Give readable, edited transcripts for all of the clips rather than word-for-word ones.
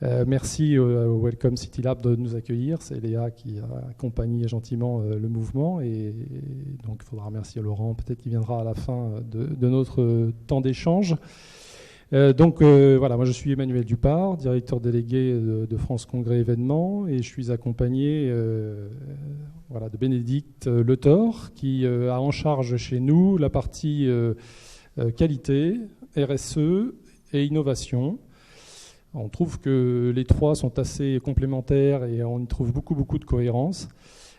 Merci au Welcome City Lab de nous accueillir. C'est Léa qui a accompagné gentiment le mouvement. Et donc, il faudra remercier Laurent, peut-être qu'il viendra à la fin de notre temps d'échange. Voilà, moi je suis Emmanuel Dupart, directeur délégué de France Congrès Événements, et je suis accompagné de Bénédicte Le Thor, qui a en charge chez nous la partie qualité, RSE et innovation. On trouve que les trois sont assez complémentaires et on y trouve beaucoup de cohérence.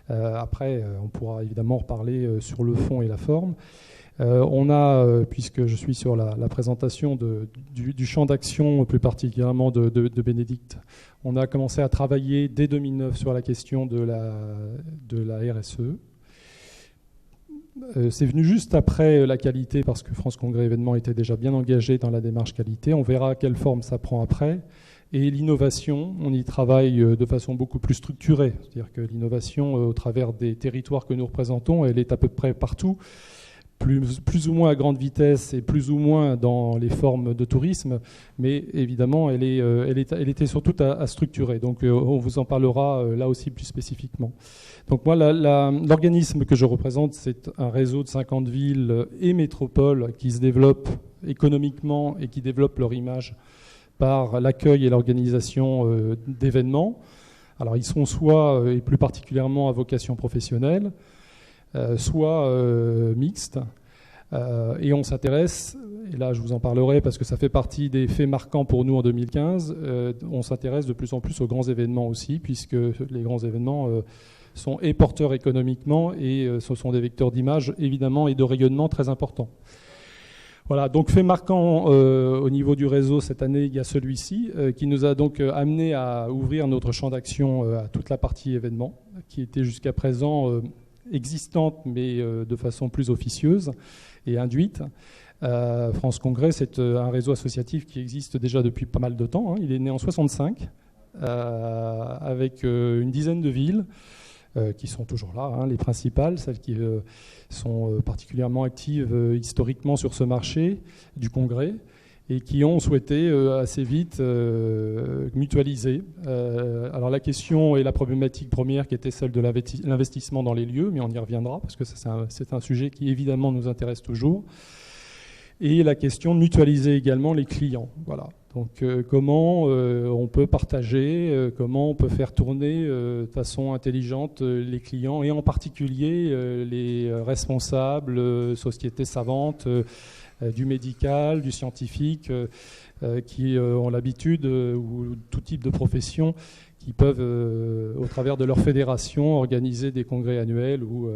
Après, on pourra évidemment reparler sur le fond et la forme. On a, puisque je suis sur la présentation du champ d'action, plus particulièrement de Bénédicte, on a commencé à travailler dès 2009 sur la question de la RSE. C'est venu juste après la qualité, parce que France Congrès Événements était déjà bien engagé dans la démarche qualité. On verra quelle forme ça prend après. Et l'innovation, on y travaille de façon beaucoup plus structurée. C'est-à-dire que l'innovation, au travers des territoires que nous représentons, elle est à peu près partout, plus ou moins à grande vitesse et plus ou moins dans les formes de tourisme, mais évidemment, elle était surtout à structurer. Donc, on vous en parlera là aussi plus spécifiquement. Donc, moi, l'organisme que je représente, c'est un réseau de 50 villes et métropoles qui se développent économiquement et qui développent leur image par l'accueil et l'organisation d'événements. Alors, ils sont soit, et plus particulièrement, à vocation professionnelle, soit mixte. Et on s'intéresse, et là je vous en parlerai parce que ça fait partie des faits marquants pour nous en 2015, on s'intéresse de plus en plus aux grands événements aussi, puisque les grands événements sont et porteurs économiquement et ce sont des vecteurs d'image évidemment et de rayonnement très importants. Voilà, donc fait marquant au niveau du réseau cette année, il y a celui-ci qui nous a donc amené à ouvrir notre champ d'action à toute la partie événements, qui était jusqu'à présent existante, mais de façon plus officieuse et induite. France Congrès, c'est un réseau associatif qui existe déjà depuis pas mal de temps. Il est né en 65, avec une dizaine de villes qui sont toujours là, les principales, celles qui sont particulièrement actives historiquement sur ce marché du Congrès, et qui ont souhaité assez vite mutualiser. Alors la question et la problématique première qui était celle de l'investissement dans les lieux, mais on y reviendra parce que c'est un sujet qui évidemment nous intéresse toujours. Et la question de mutualiser également les clients. Voilà. Donc comment on peut partager, comment on peut faire tourner de façon intelligente les clients et en particulier les responsables, sociétés savantes, du médical, du scientifique, qui ont l'habitude, ou tout type de profession, qui peuvent, au travers de leur fédération, organiser des congrès annuels ou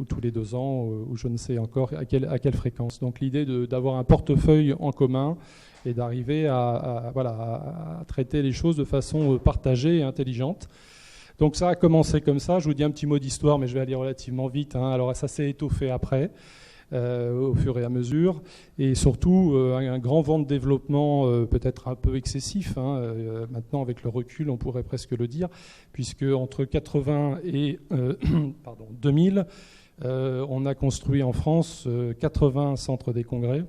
tous les 2 ans, ou je ne sais encore à quelle fréquence. Donc l'idée d'avoir un portefeuille en commun et d'arriver à traiter les choses de façon partagée et intelligente. Donc ça a commencé comme ça. Je vous dis un petit mot d'histoire, mais je vais aller relativement vite. Alors ça s'est étoffé après. Au fur et à mesure, et surtout un grand vent de développement peut-être un peu excessif, maintenant avec le recul on pourrait presque le dire, puisque entre 80 et 2000 on a construit en France 80 centres des congrès.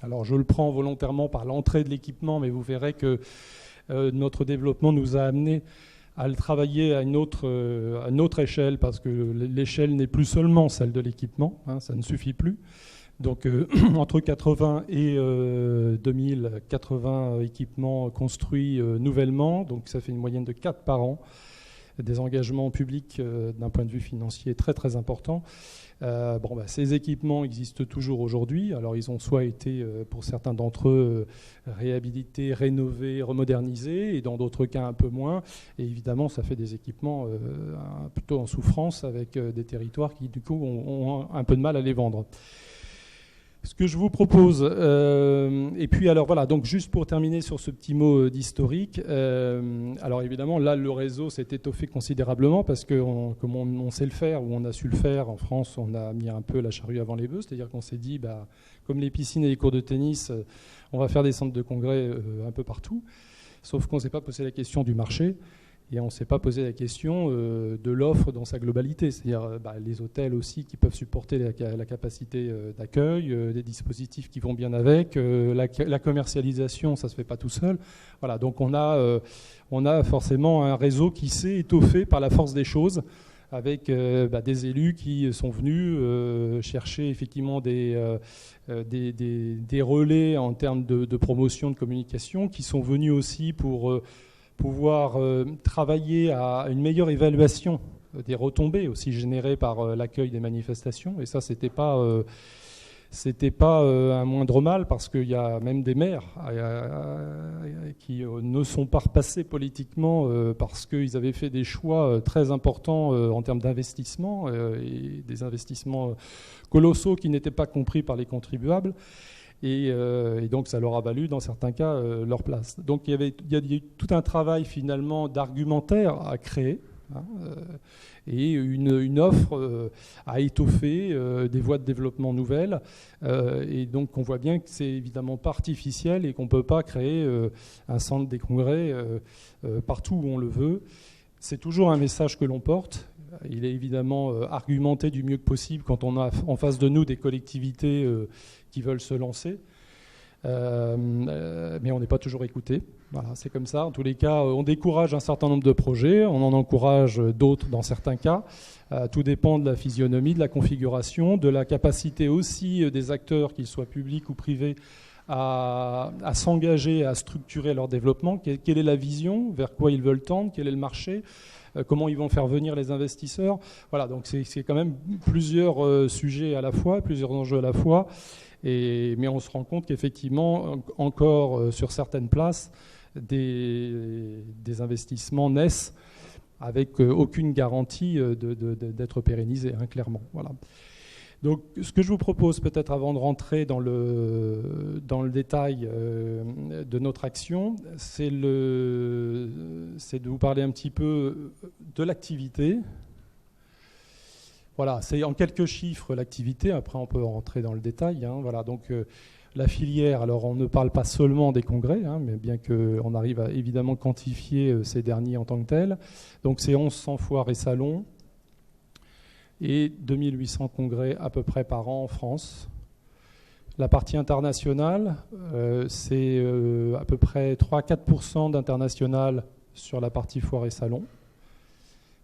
Alors je le prends volontairement par l'entrée de l'équipement, mais vous verrez que notre développement nous a amené à le travailler à une autre échelle, parce que l'échelle n'est plus seulement celle de l'équipement, ça ne suffit plus. Donc entre 80 et 2000, 80 équipements construits nouvellement, donc ça fait une moyenne de 4 par an, des engagements publics d'un point de vue financier très très importants. Ces équipements existent toujours aujourd'hui. Alors ils ont soit été, pour certains d'entre eux, réhabilités, rénovés, remodernisés, et dans d'autres cas un peu moins. Et évidemment, ça fait des équipements plutôt en souffrance, avec des territoires qui du coup ont un peu de mal à les vendre. Ce que je vous propose, et puis alors voilà, donc juste pour terminer sur ce petit mot d'historique, alors évidemment là le réseau s'est étoffé considérablement parce que comme on sait le faire, ou on a su le faire en France, on a mis un peu la charrue avant les bœufs, c'est-à-dire qu'on s'est dit, comme les piscines et les cours de tennis, on va faire des centres de congrès un peu partout, sauf qu'on ne s'est pas posé la question du marché. Et on ne s'est pas posé la question de l'offre dans sa globalité, c'est-à-dire les hôtels aussi qui peuvent supporter la capacité d'accueil, des dispositifs qui vont bien avec, la commercialisation, ça ne se fait pas tout seul. Voilà, donc on a forcément un réseau qui s'est étoffé par la force des choses, avec des élus qui sont venus chercher effectivement des relais en termes de promotion, de communication, qui sont venus aussi pour pouvoir travailler à une meilleure évaluation des retombées aussi générées par l'accueil des manifestations. Et ça, c'était pas un moindre mal, parce qu'il y a même des maires qui ne sont pas repassés politiquement parce qu'ils avaient fait des choix très importants en termes d'investissement, et des investissements colossaux qui n'étaient pas compris par les contribuables. Et donc ça leur a valu dans certains cas leur place. Donc il y a eu tout un travail finalement d'argumentaire à créer, et une offre à étoffer, des voies de développement nouvelles, et donc on voit bien que c'est évidemment pas artificiel et qu'on ne peut pas créer un centre des congrès partout où on le veut. C'est toujours un message que l'on porte. Il est évidemment argumenté du mieux que possible quand on a en face de nous des collectivités qui veulent se lancer, mais on n'est pas toujours écouté. Voilà, c'est comme ça. En tous les cas, on décourage un certain nombre de projets, on en encourage d'autres dans certains cas. Tout dépend de la physionomie, de la configuration, de la capacité aussi des acteurs, qu'ils soient publics ou privés, à s'engager, à structurer leur développement. Quelle est la vision, vers quoi ils veulent tendre, quel est le marché, comment ils vont faire venir les investisseurs. Voilà, donc c'est quand même plusieurs sujets à la fois, plusieurs enjeux à la fois. Mais on se rend compte qu'effectivement, encore sur certaines places, des investissements naissent avec aucune garantie d'être pérennisés, clairement. Voilà. Donc, ce que je vous propose, peut-être avant de rentrer dans le détail de notre action, c'est de vous parler un petit peu de l'activité. Voilà, c'est en quelques chiffres l'activité. Après, on peut rentrer dans le détail. Voilà, donc la filière. Alors, on ne parle pas seulement des congrès, mais bien qu'on arrive à évidemment quantifier ces derniers en tant que tels. Donc, c'est 1100 foires et salons et 2800 congrès à peu près par an en France. La partie internationale, c'est à peu près 3-4% d'international sur la partie foires et salons.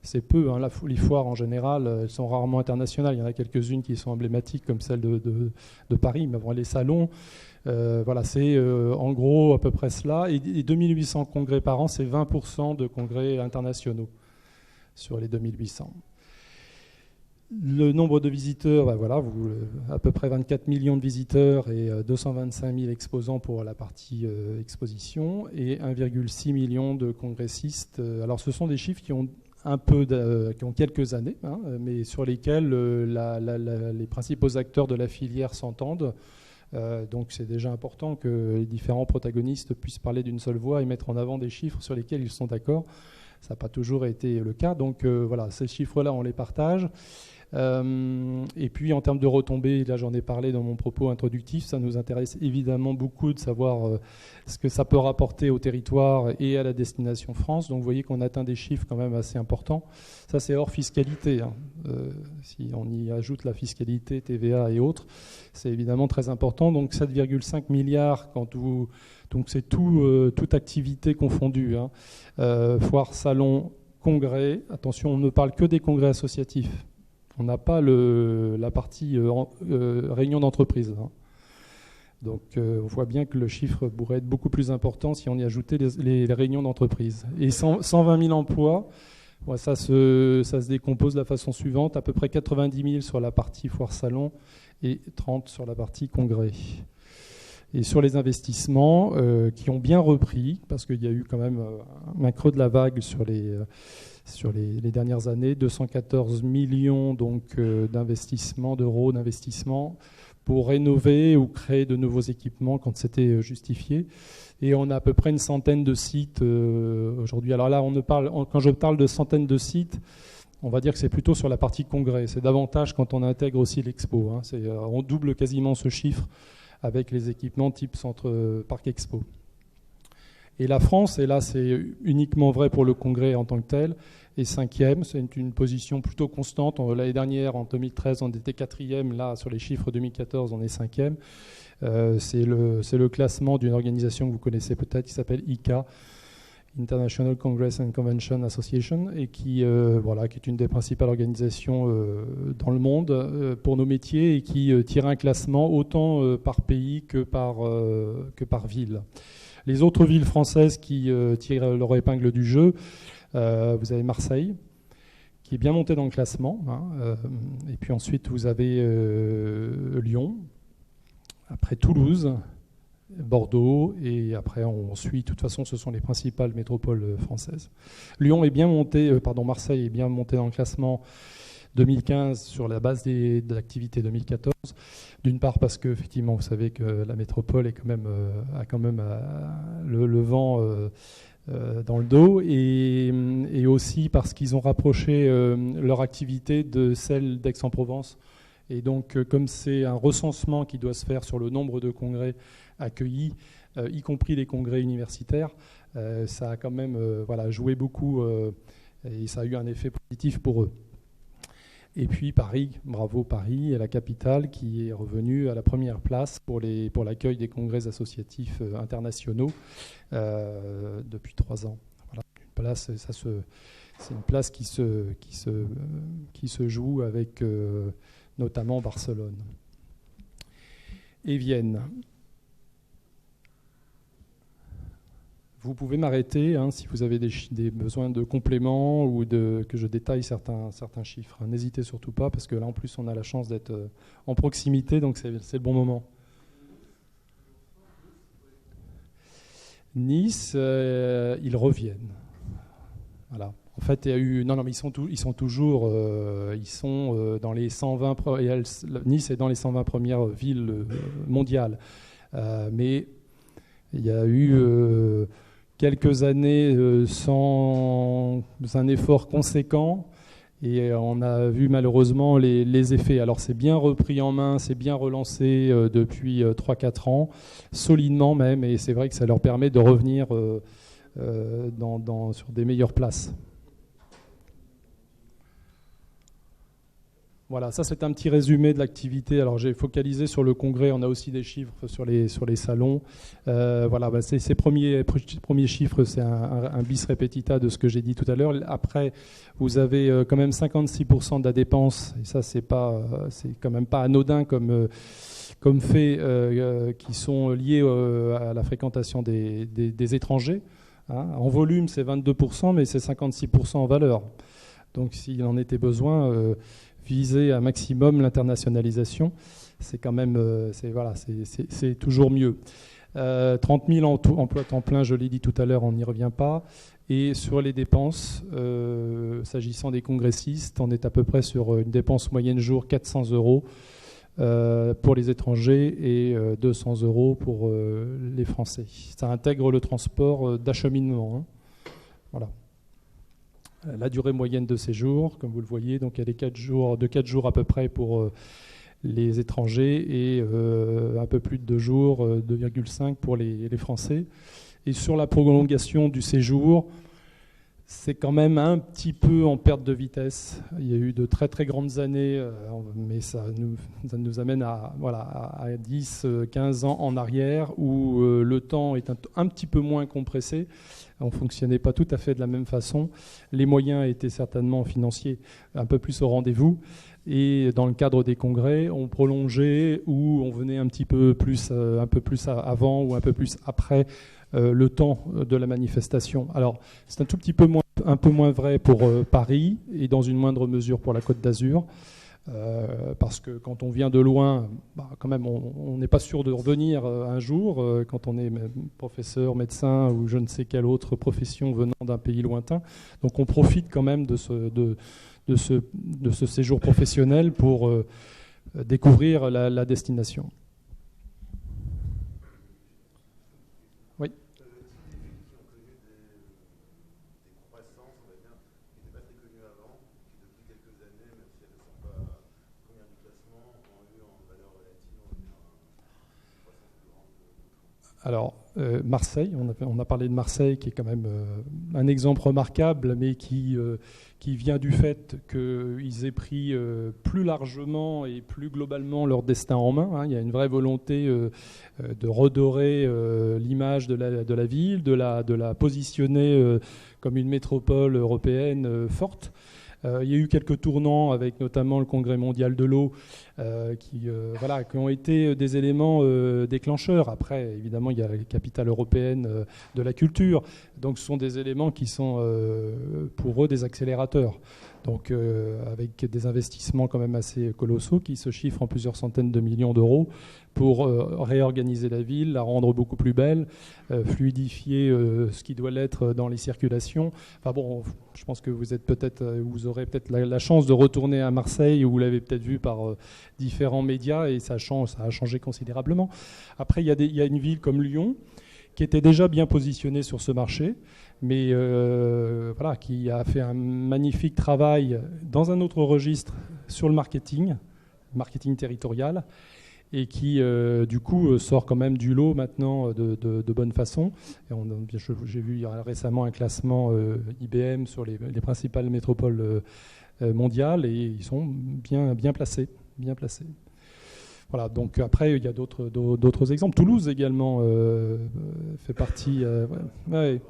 C'est peu, les foires en général, elles sont rarement internationales. Il y en a quelques-unes qui sont emblématiques, comme celle de Paris, mais avant les salons, voilà, c'est en gros à peu près cela. Et 2800 congrès par an, c'est 20% de congrès internationaux sur les 2800. Le nombre de visiteurs, voilà, à peu près 24 millions de visiteurs et 225 000 exposants pour la partie exposition, et 1,6 million de congressistes. Alors ce sont des chiffres qui ont qui ont quelques années, mais sur lesquels les principaux acteurs de la filière s'entendent. Donc c'est déjà important que les différents protagonistes puissent parler d'une seule voix et mettre en avant des chiffres sur lesquels ils sont d'accord. Ça n'a pas toujours été le cas. Donc voilà, ces chiffres-là, on les partage. Et puis en termes de retombées, là j'en ai parlé dans mon propos introductif, ça nous intéresse évidemment beaucoup de savoir ce que ça peut rapporter au territoire et à la destination France. Donc vous voyez qu'on atteint des chiffres quand même assez importants. Ça c'est hors fiscalité, si on y ajoute la fiscalité, TVA et autres, c'est évidemment très important. Donc 7,5 milliards donc c'est toute activité confondue, foire, salon, congrès. Attention, on ne parle que des congrès associatifs. On n'a pas la partie réunion d'entreprise. Donc on voit bien que le chiffre pourrait être beaucoup plus important si on y ajoutait les réunions d'entreprise. Et 120 000 emplois, ça se décompose de la façon suivante, à peu près 90 000 sur la partie foire-salon et 30 sur la partie congrès. Et sur les investissements qui ont bien repris, parce qu'il y a eu quand même un creux de la vague sur les dernières années, 214 millions d'euros d'investissement pour rénover ou créer de nouveaux équipements quand c'était justifié. Et on a à peu près une centaine de sites aujourd'hui. Alors là, quand je parle de centaines de sites, on va dire que c'est plutôt sur la partie congrès. C'est davantage quand on intègre aussi l'expo. On double quasiment ce chiffre avec les équipements type centre Parc Expo. Et la France, et là c'est uniquement vrai pour le Congrès en tant que tel, est 5e. C'est une position plutôt constante. L'année dernière, en 2013, on était 4e. Là, sur les chiffres 2014, on est 5e. C'est le classement d'une organisation que vous connaissez peut-être qui s'appelle ICA, International Congress and Convention Association, et qui est une des principales organisations dans le monde pour nos métiers et qui tire un classement autant par pays que par ville. Les autres villes françaises qui tirent leur épingle du jeu, vous avez Marseille, qui est bien monté dans le classement, et puis ensuite vous avez Lyon, après Toulouse, Bordeaux, et après on suit. De toute façon, ce sont les principales métropoles françaises. Marseille est bien monté dans le classement 2015 sur la base de l'activité 2014. D'une part parce que effectivement, vous savez que la métropole est a quand même le vent dans le dos, et aussi parce qu'ils ont rapproché leur activité de celle d'Aix-en-Provence. Et donc, comme c'est un recensement qui doit se faire sur le nombre de congrès accueillis, y compris les congrès universitaires, ça a quand même joué beaucoup et ça a eu un effet positif pour eux. Et puis Paris, bravo Paris, est la capitale qui est revenue à la première place pour l'accueil des congrès associatifs internationaux depuis 3 ans. Voilà, c'est une place qui se joue avec notamment Barcelone et Vienne. Vous pouvez m'arrêter si vous avez des besoins de compléments ou que je détaille certains chiffres. N'hésitez surtout pas, parce que là, en plus, on a la chance d'être en proximité, donc c'est le bon moment. Nice, ils reviennent. Voilà. En fait, il y a eu... Non, mais ils sont toujours... dans les 120... Nice est dans les 120 premières villes mondiales. Mais il y a eu... quelques années sans un effort conséquent, et on a vu malheureusement les effets. Alors c'est bien repris en main, c'est bien relancé depuis 3-4 ans, solidement même, et c'est vrai que ça leur permet de revenir sur des meilleures places. Voilà, ça c'est un petit résumé de l'activité. Alors j'ai focalisé sur le congrès, on a aussi des chiffres sur les salons. Ces premiers chiffres, c'est un bis repetita de ce que j'ai dit tout à l'heure. Après, vous avez quand même 56% de la dépense, et ça c'est quand même pas anodin comme faits qui sont liés à la fréquentation des étrangers. En volume, c'est 22%, mais c'est 56% en valeur. Donc s'il en était besoin... viser un maximum l'internationalisation, c'est quand même, c'est toujours mieux. 30 000 emplois temps plein, je l'ai dit tout à l'heure, on n'y revient pas. Et sur les dépenses, s'agissant des congressistes, on est à peu près sur une dépense moyenne jour 400 € pour les étrangers et 200 € pour les Français. Ça intègre le transport d'acheminement. Voilà. La durée moyenne de séjour, comme vous le voyez, donc elle est 4 jours à peu près pour les étrangers et un peu plus de 2 jours, 2,5 pour les Français. Et sur la prolongation du séjour, c'est quand même un petit peu en perte de vitesse. Il y a eu de très très grandes années, mais ça nous amène à 10, 15 ans en arrière, où le temps est un petit peu moins compressé. On ne fonctionnait pas tout à fait de la même façon. Les moyens étaient certainement financiers un peu plus au rendez-vous. Et dans le cadre des congrès, on prolongeait ou on venait un peu plus avant ou un peu plus après le temps de la manifestation. Alors, c'est un peu moins vrai pour Paris et dans une moindre mesure pour la Côte d'Azur. Parce que quand on vient de loin, quand même, on n'est pas sûr de revenir un jour, quand on est professeur, médecin ou je ne sais quelle autre profession venant d'un pays lointain. Donc on profite quand même de ce séjour professionnel pour découvrir la destination. Oui. Alors, Marseille, on a parlé de Marseille, qui est quand même un exemple remarquable, mais qui vient du fait qu'ils aient pris plus largement et plus globalement leur destin en main. Hein. Il y a une vraie volonté de redorer l'image de la ville, de la positionner comme une métropole européenne forte. Il y a eu quelques tournants avec notamment le Congrès mondial de l'eau qui ont été des éléments déclencheurs. Après, évidemment, il y a la capitale européenne de la culture. Donc, ce sont des éléments qui sont pour eux des accélérateurs. Donc, avec des investissements quand même assez colossaux qui se chiffrent en plusieurs centaines de millions d'euros pour réorganiser la ville, la rendre beaucoup plus belle, fluidifier ce qui doit l'être dans les circulations. Enfin bon, je pense que vous aurez peut-être la chance de retourner à Marseille, où vous l'avez peut-être vu par différents médias, et ça a changé considérablement. Après, il y a une ville comme Lyon qui était déjà bien positionnée sur ce marché, mais qui a fait un magnifique travail dans un autre registre sur le marketing territorial, et qui, du coup, sort quand même du lot maintenant de bonne façon. J'ai vu récemment un classement IBM sur les principales métropoles mondiales, et ils sont bien placés. Voilà, donc après, il y a d'autres exemples. Toulouse également fait partie. Ouais.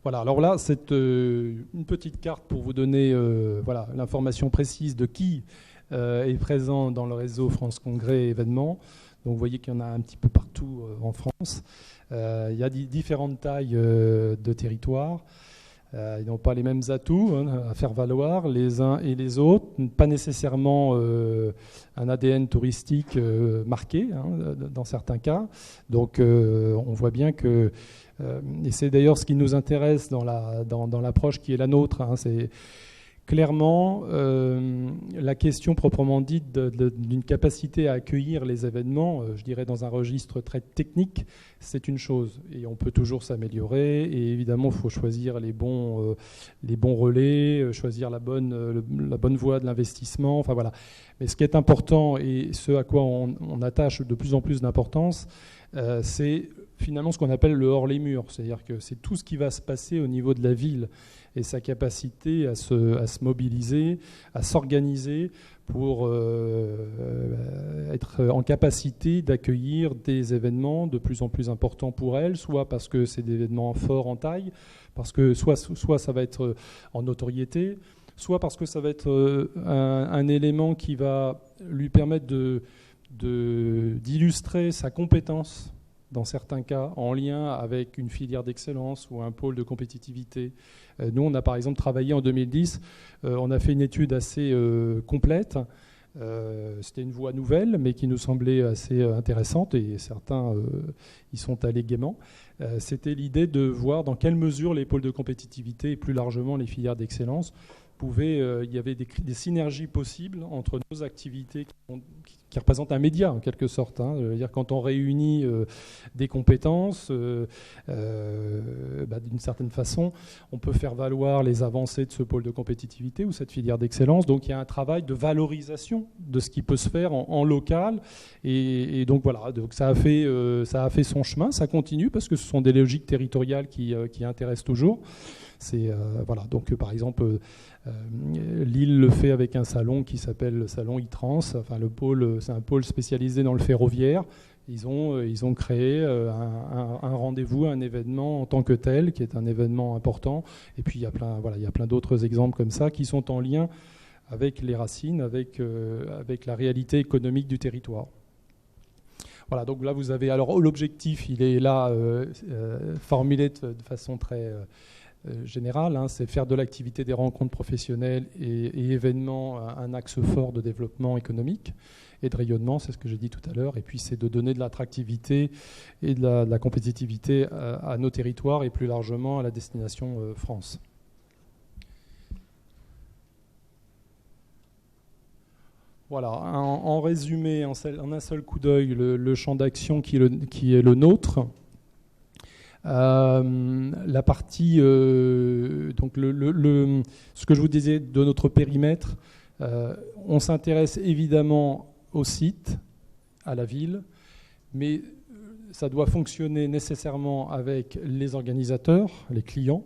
Voilà, alors là, c'est une petite carte pour vous donner l'information précise de qui est présent dans le réseau France Congrès événements. Donc vous voyez qu'il y en a un petit peu partout en France. Il y a différentes tailles de territoires. Ils n'ont pas les mêmes atouts à faire valoir les uns et les autres, pas nécessairement un ADN touristique marqué dans certains cas. Donc on voit bien que, et c'est d'ailleurs ce qui nous intéresse dans l'approche qui est la nôtre, c'est clairement la question proprement dite d'une capacité à accueillir les événements, je dirais dans un registre très technique, c'est une chose. Et on peut toujours s'améliorer. Et évidemment, il faut choisir les bons relais, choisir la bonne voie de l'investissement. Enfin voilà. Mais ce qui est important, et ce à quoi on attache de plus en plus d'importance, c'est finalement ce qu'on appelle le hors les murs. C'est-à-dire que c'est tout ce qui va se passer au niveau de la ville et sa capacité à se mobiliser, à s'organiser pour être en capacité d'accueillir des événements de plus en plus importants pour elle, soit parce que c'est des événements forts en taille, parce que soit ça va être en notoriété, soit parce que ça va être un élément qui va lui permettre d'illustrer sa compétence, dans certains cas, en lien avec une filière d'excellence ou un pôle de compétitivité. Nous, on a par exemple travaillé en 2010, on a fait une étude assez complète. C'était une voie nouvelle, mais qui nous semblait assez intéressante, et certains y sont allés gaiement. C'était l'idée de voir dans quelle mesure les pôles de compétitivité et plus largement les filières d'excellence il y avait des synergies possibles entre nos activités qui représentent un média en quelque sorte. C'est-à-dire quand on réunit des compétences, d'une certaine façon, on peut faire valoir les avancées de ce pôle de compétitivité ou cette filière d'excellence. Donc il y a un travail de valorisation de ce qui peut se faire en local. Et donc voilà, donc ça a fait son chemin, ça continue parce que ce sont des logiques territoriales qui intéressent toujours. Donc par exemple, Lille le fait avec un salon qui s'appelle le salon e-trans. Enfin, c'est un pôle spécialisé dans le ferroviaire. Ils ont créé un rendez-vous, un événement en tant que tel, qui est un événement important. Et puis il y a plein d'autres exemples comme ça qui sont en lien avec les racines, avec la réalité économique du territoire. Voilà, donc là vous avez alors l'objectif, il est là formulé de façon très général, c'est faire de l'activité des rencontres professionnelles et événements un axe fort de développement économique et de rayonnement, c'est ce que j'ai dit tout à l'heure, et puis c'est de donner de l'attractivité et de la compétitivité à nos territoires et plus largement à la destination France. Voilà, en résumé, en un seul coup d'œil, le champ d'action qui est le nôtre. La partie, donc ce que je vous disais de notre périmètre, On s'intéresse évidemment au site, à la ville, mais ça doit fonctionner nécessairement avec les organisateurs, les clients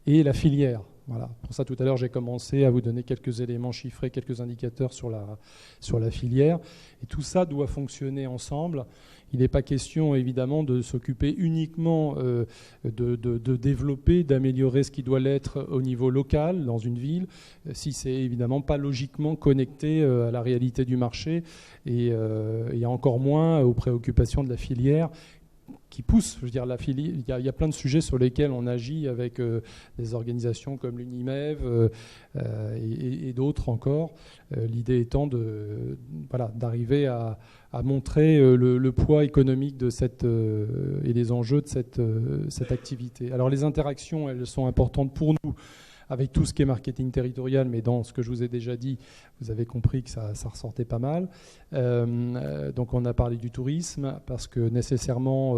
et la filière. Voilà. Pour ça, tout à l'heure, j'ai commencé à vous donner quelques éléments chiffrés, quelques indicateurs sur la filière. Et tout ça doit fonctionner ensemble. Il n'est pas question, évidemment, de s'occuper uniquement de développer, d'améliorer ce qui doit l'être au niveau local, dans une ville, si c'est évidemment pas logiquement connecté à la réalité du marché et encore moins aux préoccupations de la filière qui pousse, je veux dire, il y a plein de sujets sur lesquels on agit avec des organisations comme l'UNIMEV et d'autres encore. L'idée étant d'arriver à montrer le poids économique de et les enjeux de cette activité. Alors les interactions, elles sont importantes pour nous avec tout ce qui est marketing territorial, mais dans ce que je vous ai déjà dit, vous avez compris que ça ressortait pas mal. Donc on a parlé du tourisme, parce que nécessairement,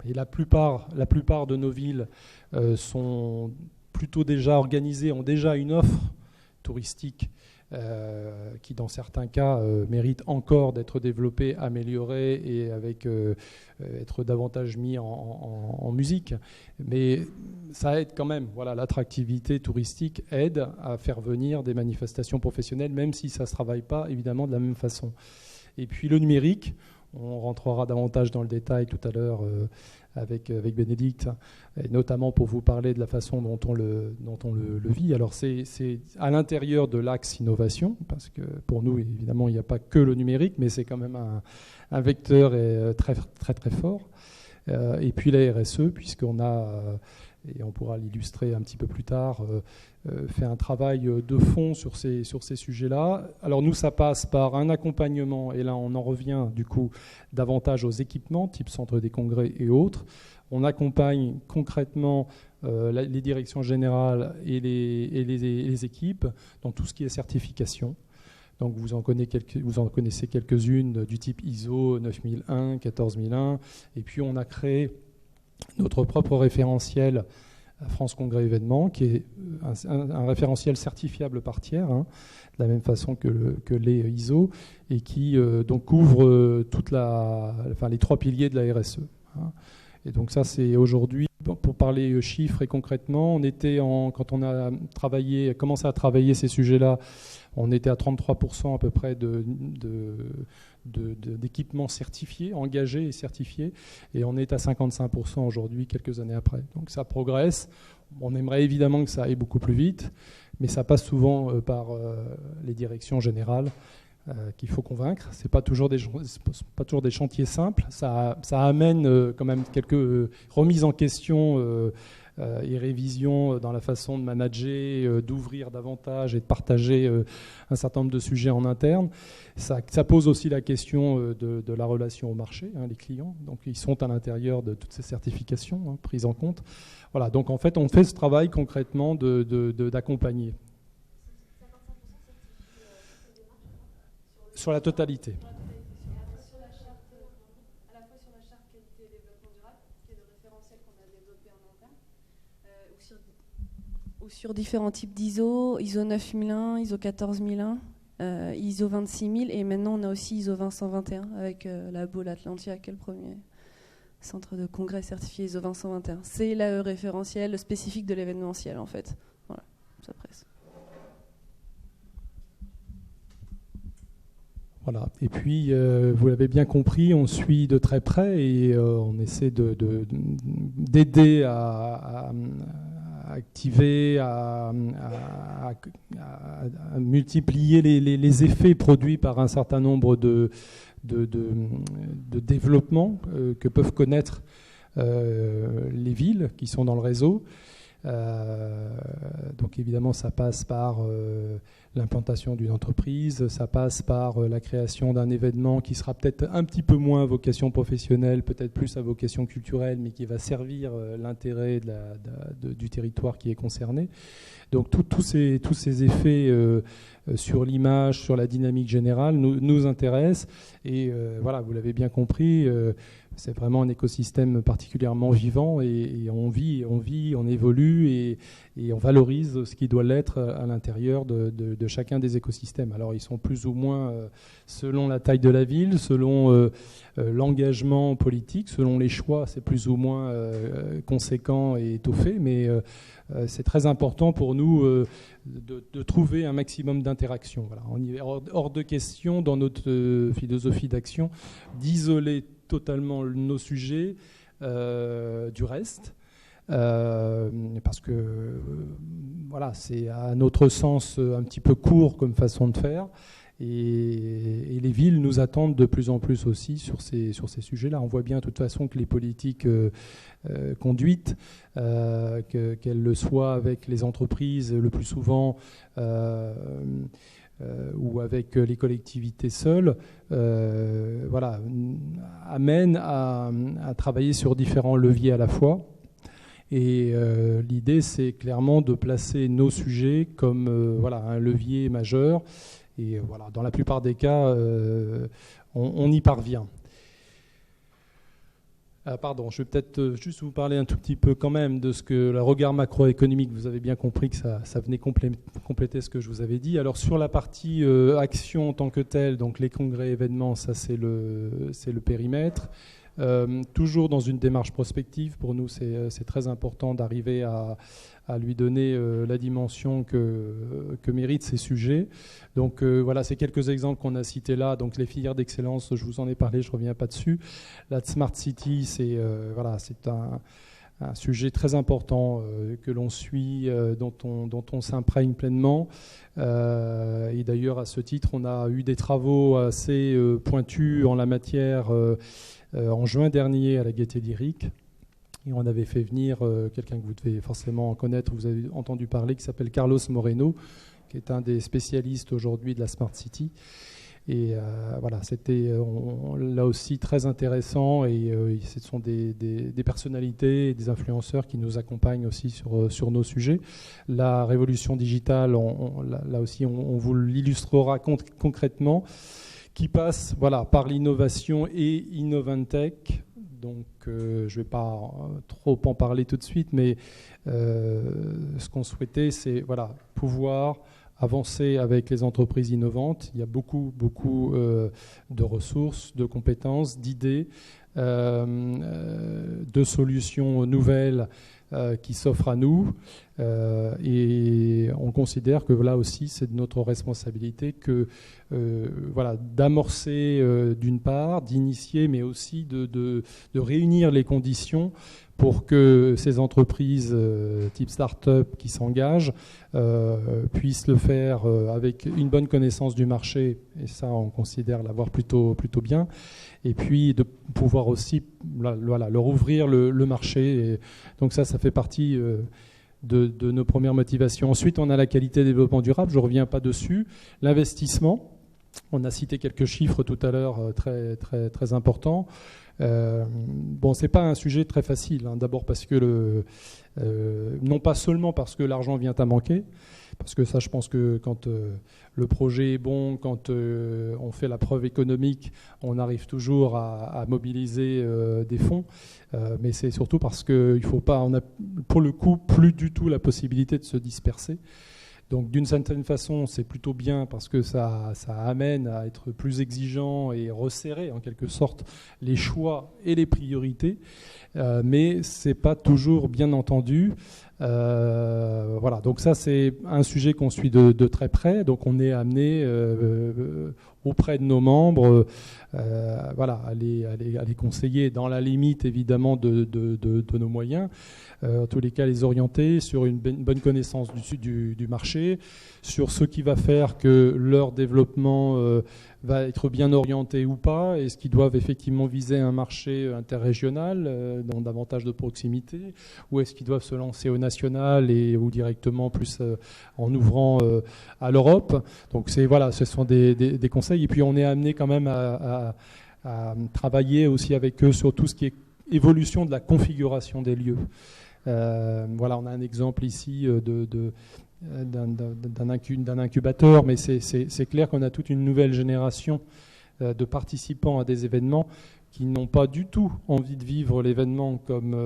la plupart de nos villes sont plutôt déjà organisées, ont déjà une offre touristique qui, dans certains cas, mérite encore d'être développée, améliorée et être davantage mis en musique. Mais ça aide quand même. Voilà, l'attractivité touristique aide à faire venir des manifestations professionnelles, même si ça ne se travaille pas, évidemment, de la même façon. Et puis le numérique, on rentrera davantage dans le détail tout à l'heure avec Bénédicte, et notamment pour vous parler de la façon dont on le vit. Alors c'est à l'intérieur de l'axe innovation, parce que pour nous, évidemment, il n'y a pas que le numérique, mais c'est quand même un vecteur très, très, très fort. Et puis la RSE, puisqu'on a, et on pourra l'illustrer un petit peu plus tard, fait un travail de fond sur ces sujets-là. Alors nous, ça passe par un accompagnement, et là on en revient du coup davantage aux équipements, type centre des congrès et autres. On accompagne concrètement les directions générales et les équipes dans tout ce qui est certification. Donc vous en connaissez quelques-unes du type ISO 9001, 14001, et puis on a créé notre propre référentiel France Congrès Événements, qui est un référentiel certifiable par tiers, de la même façon que les ISO, et qui donc couvre les 3 piliers de la RSE. Et donc ça, c'est aujourd'hui, pour parler chiffres et concrètement, quand on a commencé à travailler ces sujets-là, on était à 33% à peu près d'équipements certifiés, engagés et certifiés, et on est à 55% aujourd'hui, quelques années après. Donc ça progresse. On aimerait évidemment que ça aille beaucoup plus vite, mais ça passe souvent par les directions générales qu'il faut convaincre. C'est pas toujours des chantiers simples. Ça amène quand même quelques remises en question et révisions dans la façon de manager, d'ouvrir davantage et de partager un certain nombre de sujets en interne. Ça pose aussi la question de la relation au marché, les clients. Donc ils sont à l'intérieur de toutes ces certifications prises en compte. Voilà, donc en fait on fait ce travail concrètement d'accompagner. Sur la totalité. Sur la charte, à la fois sur la charte qualité et développement durable, qui est le référentiel qu'on a développé en interne, ou sur différents types d'ISO, ISO 9001, ISO 14001, ISO 26000, et maintenant on a aussi ISO 20121 avec la Ball Atlantia, qui est le premier centre de congrès certifié ISO 20121. C'est le référentiel spécifique de l'événementiel en fait. Voilà, ça presse. Voilà. Et puis, vous l'avez bien compris, on suit de très près et on essaie d'aider à activer, à multiplier les effets produits par un certain nombre de développements que peuvent connaître les villes qui sont dans le réseau. Donc évidemment, ça passe par l'implantation d'une entreprise, ça passe par la création d'un événement qui sera peut-être un petit peu moins à vocation professionnelle, peut-être plus à vocation culturelle, mais qui va servir l'intérêt du territoire qui est concerné. Donc tous ces effets sur l'image, sur la dynamique générale nous intéressent. Et voilà, vous l'avez bien compris, c'est vraiment un écosystème particulièrement vivant et on vit, on évolue et on valorise ce qui doit l'être à l'intérieur de chacun des écosystèmes. Alors ils sont plus ou moins, selon la taille de la ville, selon l'engagement politique, selon les choix, c'est plus ou moins conséquent et étoffé, mais c'est très important pour nous de trouver un maximum d'interaction. Voilà. On y est hors de question dans notre philosophie d'action d'isoler totalement nos sujets du reste, parce que voilà, c'est à notre sens un petit peu court comme façon de faire. Et les villes nous attendent de plus en plus aussi sur ces sujets-là. On voit bien de toute façon que les politiques conduites, qu'elles le soient avec les entreprises le plus souvent ou avec les collectivités seules, voilà, amènent à travailler sur différents leviers à la fois. Et l'idée, c'est clairement de placer nos sujets comme voilà, un levier majeur. Et voilà, dans la plupart des cas, on y parvient. Pardon, je vais peut-être juste vous parler un tout petit peu quand même de ce que le regard macroéconomique, vous avez bien compris que ça venait compléter ce que je vous avais dit. Alors sur la partie action en tant que telle, donc les congrès événements, ça c'est le périmètre. Toujours dans une démarche prospective, pour nous c'est très important d'arriver à lui donner la dimension que méritent ces sujets. Donc voilà, c'est quelques exemples qu'on a cités là. Donc les filières d'excellence, je vous en ai parlé, je ne reviens pas dessus. La Smart City, c'est voilà, c'est un sujet très important que l'on suit, dont on s'imprègne pleinement. Et d'ailleurs, à ce titre, on a eu des travaux assez pointus en la matière en juin dernier à la Gaîté Lyrique. Et on avait fait venir quelqu'un que vous devez forcément connaître, vous avez entendu parler, qui s'appelle Carlos Moreno, qui est un des spécialistes aujourd'hui de la Smart City. Et voilà, c'était là aussi très intéressant et ce sont des personnalités et des influenceurs qui nous accompagnent aussi sur nos sujets. La révolution digitale, là aussi, on vous l'illustrera concrètement, qui passe voilà, par l'innovation et Innovantech. Donc je ne vais pas trop en parler tout de suite, mais ce qu'on souhaitait, c'est voilà, pouvoir avancer avec les entreprises innovantes. Il y a beaucoup de ressources, de compétences, d'idées, de solutions nouvelles qui s'offrent à nous. Et on considère que là aussi, c'est de notre responsabilité que, voilà, d'amorcer d'une part, d'initier, mais aussi de réunir les conditions pour que ces entreprises type start-up qui s'engagent puissent le faire avec une bonne connaissance du marché, et ça on considère l'avoir plutôt bien, et puis de pouvoir aussi voilà, leur ouvrir le marché. Et donc ça fait partie de nos premières motivations. Ensuite, on a la qualité de développement durable, je ne reviens pas dessus. L'investissement, on a cité quelques chiffres tout à l'heure très, très, très importants. Bon, c'est pas un sujet très facile, hein. D'abord parce que non pas seulement parce que l'argent vient à manquer, parce que ça, je pense que quand le projet est bon, quand on fait la preuve économique, on arrive toujours à mobiliser des fonds. Mais c'est surtout parce qu'il faut pas, on a pour le coup plus du tout la possibilité de se disperser. Donc d'une certaine façon, c'est plutôt bien parce que ça amène à être plus exigeant et resserrer en quelque sorte les choix et les priorités, mais c'est pas toujours bien entendu. Voilà, donc ça c'est un sujet qu'on suit de très près. Donc on est amené auprès de nos membres, voilà, à les conseiller dans la limite évidemment de nos moyens. En tous les cas, les orienter sur une bonne connaissance du marché, sur ce qui va faire que leur développement va être bien orienté ou pas, est-ce qu'ils doivent effectivement viser un marché interrégional dans davantage de proximité, ou est-ce qu'ils doivent se lancer au national ou directement plus en ouvrant à l'Europe. Donc voilà, ce sont des conseils. Et puis on est amené quand même à travailler aussi avec eux sur tout ce qui est évolution de la configuration des lieux. Voilà, on a un exemple ici d'un incubateur, mais c'est clair qu'on a toute une nouvelle génération de participants à des événements qui n'ont pas du tout envie de vivre l'événement comme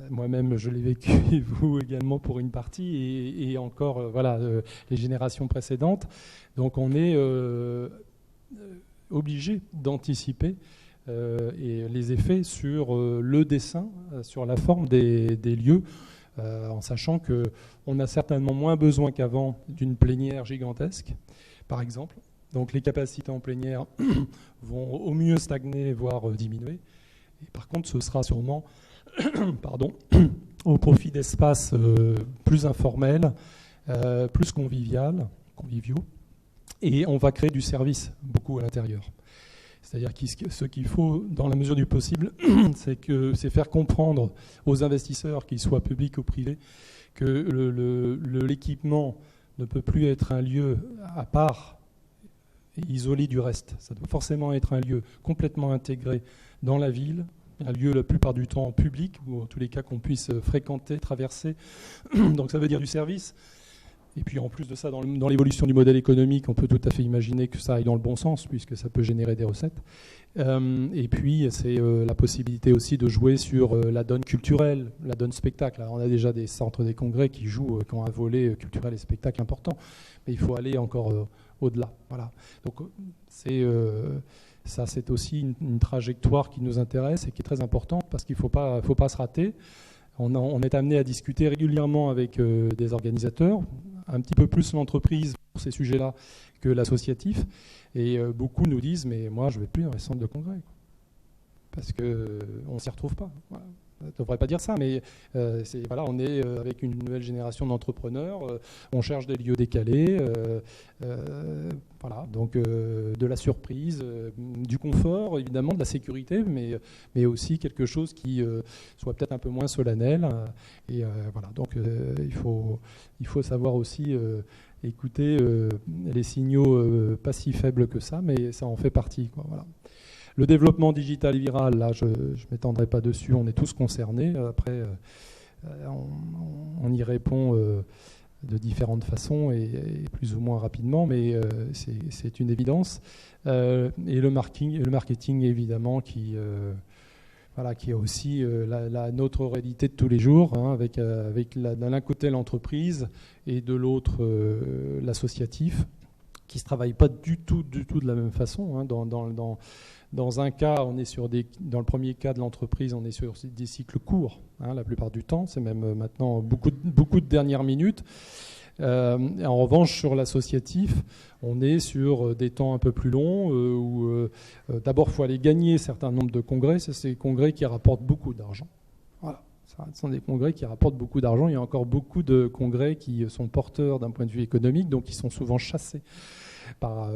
moi-même je l'ai vécu, et vous également pour une partie, et encore les générations précédentes. Donc on est obligé d'anticiper et les effets sur le dessin, sur la forme des lieux, en sachant qu'on a certainement moins besoin qu'avant d'une plénière gigantesque, par exemple. Donc les capacités en plénière vont au mieux stagner, voire diminuer. Et par contre, ce sera sûrement au profit d'espaces plus informels, plus conviviaux. Et on va créer du service beaucoup à l'intérieur. C'est-à-dire que ce qu'il faut, dans la mesure du possible, c'est faire comprendre aux investisseurs, qu'ils soient publics ou privés, que l'équipement ne peut plus être un lieu à part, isolé du reste. Ça doit forcément être un lieu complètement intégré dans la ville, un lieu la plupart du temps public, ou en tous les cas qu'on puisse fréquenter, traverser. Donc ça veut dire du service. Et puis en plus de ça, dans l'évolution du modèle économique, on peut tout à fait imaginer que ça aille dans le bon sens, puisque ça peut générer des recettes. Et puis c'est la possibilité aussi de jouer sur la donne culturelle, la donne spectacle. Alors, on a déjà des centres des congrès qui jouent, qui ont un volet culturel et spectacle important, mais il faut aller encore au-delà. Voilà. Donc ça, c'est aussi une trajectoire qui nous intéresse et qui est très importante, parce qu'il ne faut pas se rater. On est amené à discuter régulièrement avec des organisateurs, un petit peu plus l'entreprise pour ces sujets-là que l'associatif. Et beaucoup nous disent, mais moi, je ne vais plus dans les centres de congrès, parce qu'on ne s'y retrouve pas. Voilà. Je ne devrais pas dire ça, mais on est avec une nouvelle génération d'entrepreneurs, on cherche des lieux décalés, donc de la surprise, du confort, évidemment, de la sécurité, mais aussi quelque chose qui soit peut-être un peu moins solennel. Donc il faut savoir aussi écouter les signaux pas si faibles que ça, mais ça en fait partie, quoi, voilà. Le développement digital et viral, là, je ne m'étendrai pas dessus, on est tous concernés. Après, on y répond de différentes façons et plus ou moins rapidement, mais c'est une évidence. Et le marketing, évidemment, qui est aussi notre réalité de tous les jours, hein, avec d'un côté l'entreprise et de l'autre l'associatif, qui ne se travaille pas du tout de la même façon, hein. Dans un cas, dans le premier cas de l'entreprise, on est sur des cycles courts, hein, la plupart du temps. C'est même maintenant beaucoup de dernières minutes. En revanche, sur l'associatif, on est sur des temps un peu plus longs où d'abord, il faut aller gagner un certain nombre de congrès. C'est des congrès qui rapportent beaucoup d'argent. Voilà. Ce sont des congrès qui rapportent beaucoup d'argent. Il y a encore beaucoup de congrès qui sont porteurs d'un point de vue économique, donc qui sont souvent chassés par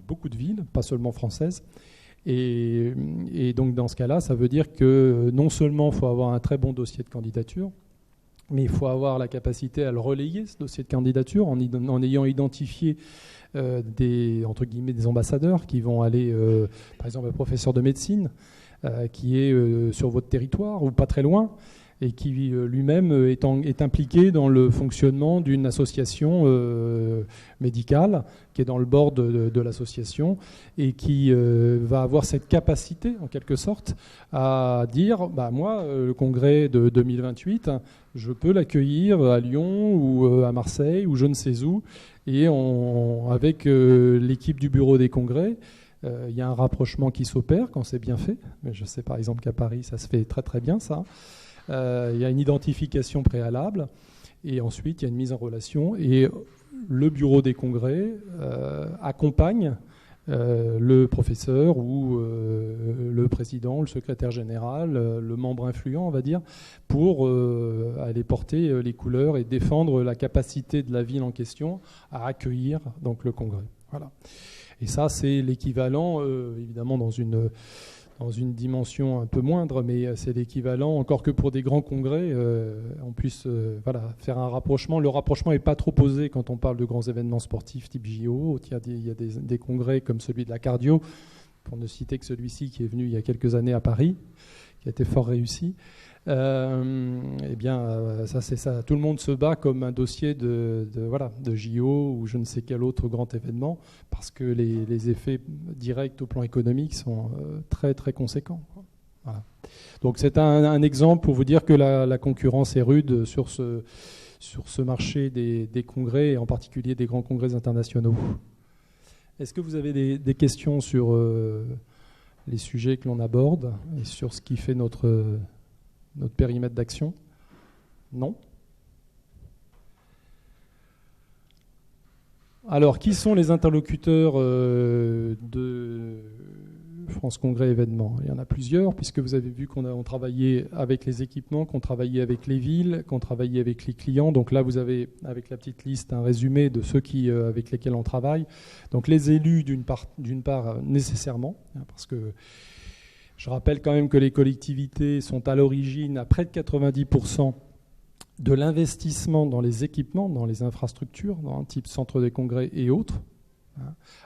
beaucoup de villes, pas seulement françaises. Et donc dans ce cas-là, ça veut dire que non seulement il faut avoir un très bon dossier de candidature, mais il faut avoir la capacité à le relayer, ce dossier de candidature, en ayant identifié des ambassadeurs qui vont aller, par exemple, un professeur de médecine qui est sur votre territoire ou pas très loin, et qui lui-même est impliqué dans le fonctionnement d'une association médicale, qui est dans le board de l'association, et qui va avoir cette capacité, en quelque sorte, à dire, moi, le congrès de 2028, je peux l'accueillir à Lyon ou à Marseille ou je ne sais où, et avec l'équipe du bureau des congrès, il y a un rapprochement qui s'opère quand c'est bien fait. Je sais par exemple qu'à Paris, ça se fait très très bien, ça. Il y a une identification préalable et ensuite il y a une mise en relation et le bureau des congrès accompagne le professeur ou le président, le secrétaire général, le membre influent, on va dire, pour aller porter les couleurs et défendre la capacité de la ville en question à accueillir donc le congrès. Voilà. Et ça, c'est l'équivalent, évidemment, dans une dimension un peu moindre, mais c'est l'équivalent, encore que pour des grands congrès, on puisse faire un rapprochement. Le rapprochement n'est pas trop posé quand on parle de grands événements sportifs type JO. Il y a des congrès comme celui de la cardio, pour ne citer que celui-ci qui est venu il y a quelques années à Paris, qui a été fort réussi. Eh bien, ça c'est ça. Tout le monde se bat comme un dossier de JO ou je ne sais quel autre grand événement, parce que les effets directs au plan économique sont très très conséquents. Voilà. Donc c'est un exemple pour vous dire que la concurrence est rude sur ce marché des congrès, et en particulier des grands congrès internationaux. Est-ce que vous avez des questions sur les sujets que l'on aborde et sur ce qui fait notre périmètre d'action? Non? Alors, qui sont les interlocuteurs de France Congrès Événements? Il y en a plusieurs, puisque vous avez vu qu'on travaillait avec les équipements, qu'on travaillait avec les villes, qu'on travaillait avec les clients. Donc là, vous avez, avec la petite liste, un résumé de ceux avec lesquels on travaille. Donc les élus, d'une part nécessairement, parce que je rappelle quand même que les collectivités sont à l'origine à près de 90% de l'investissement dans les équipements, dans les infrastructures, dans un type centre de congrès et autres.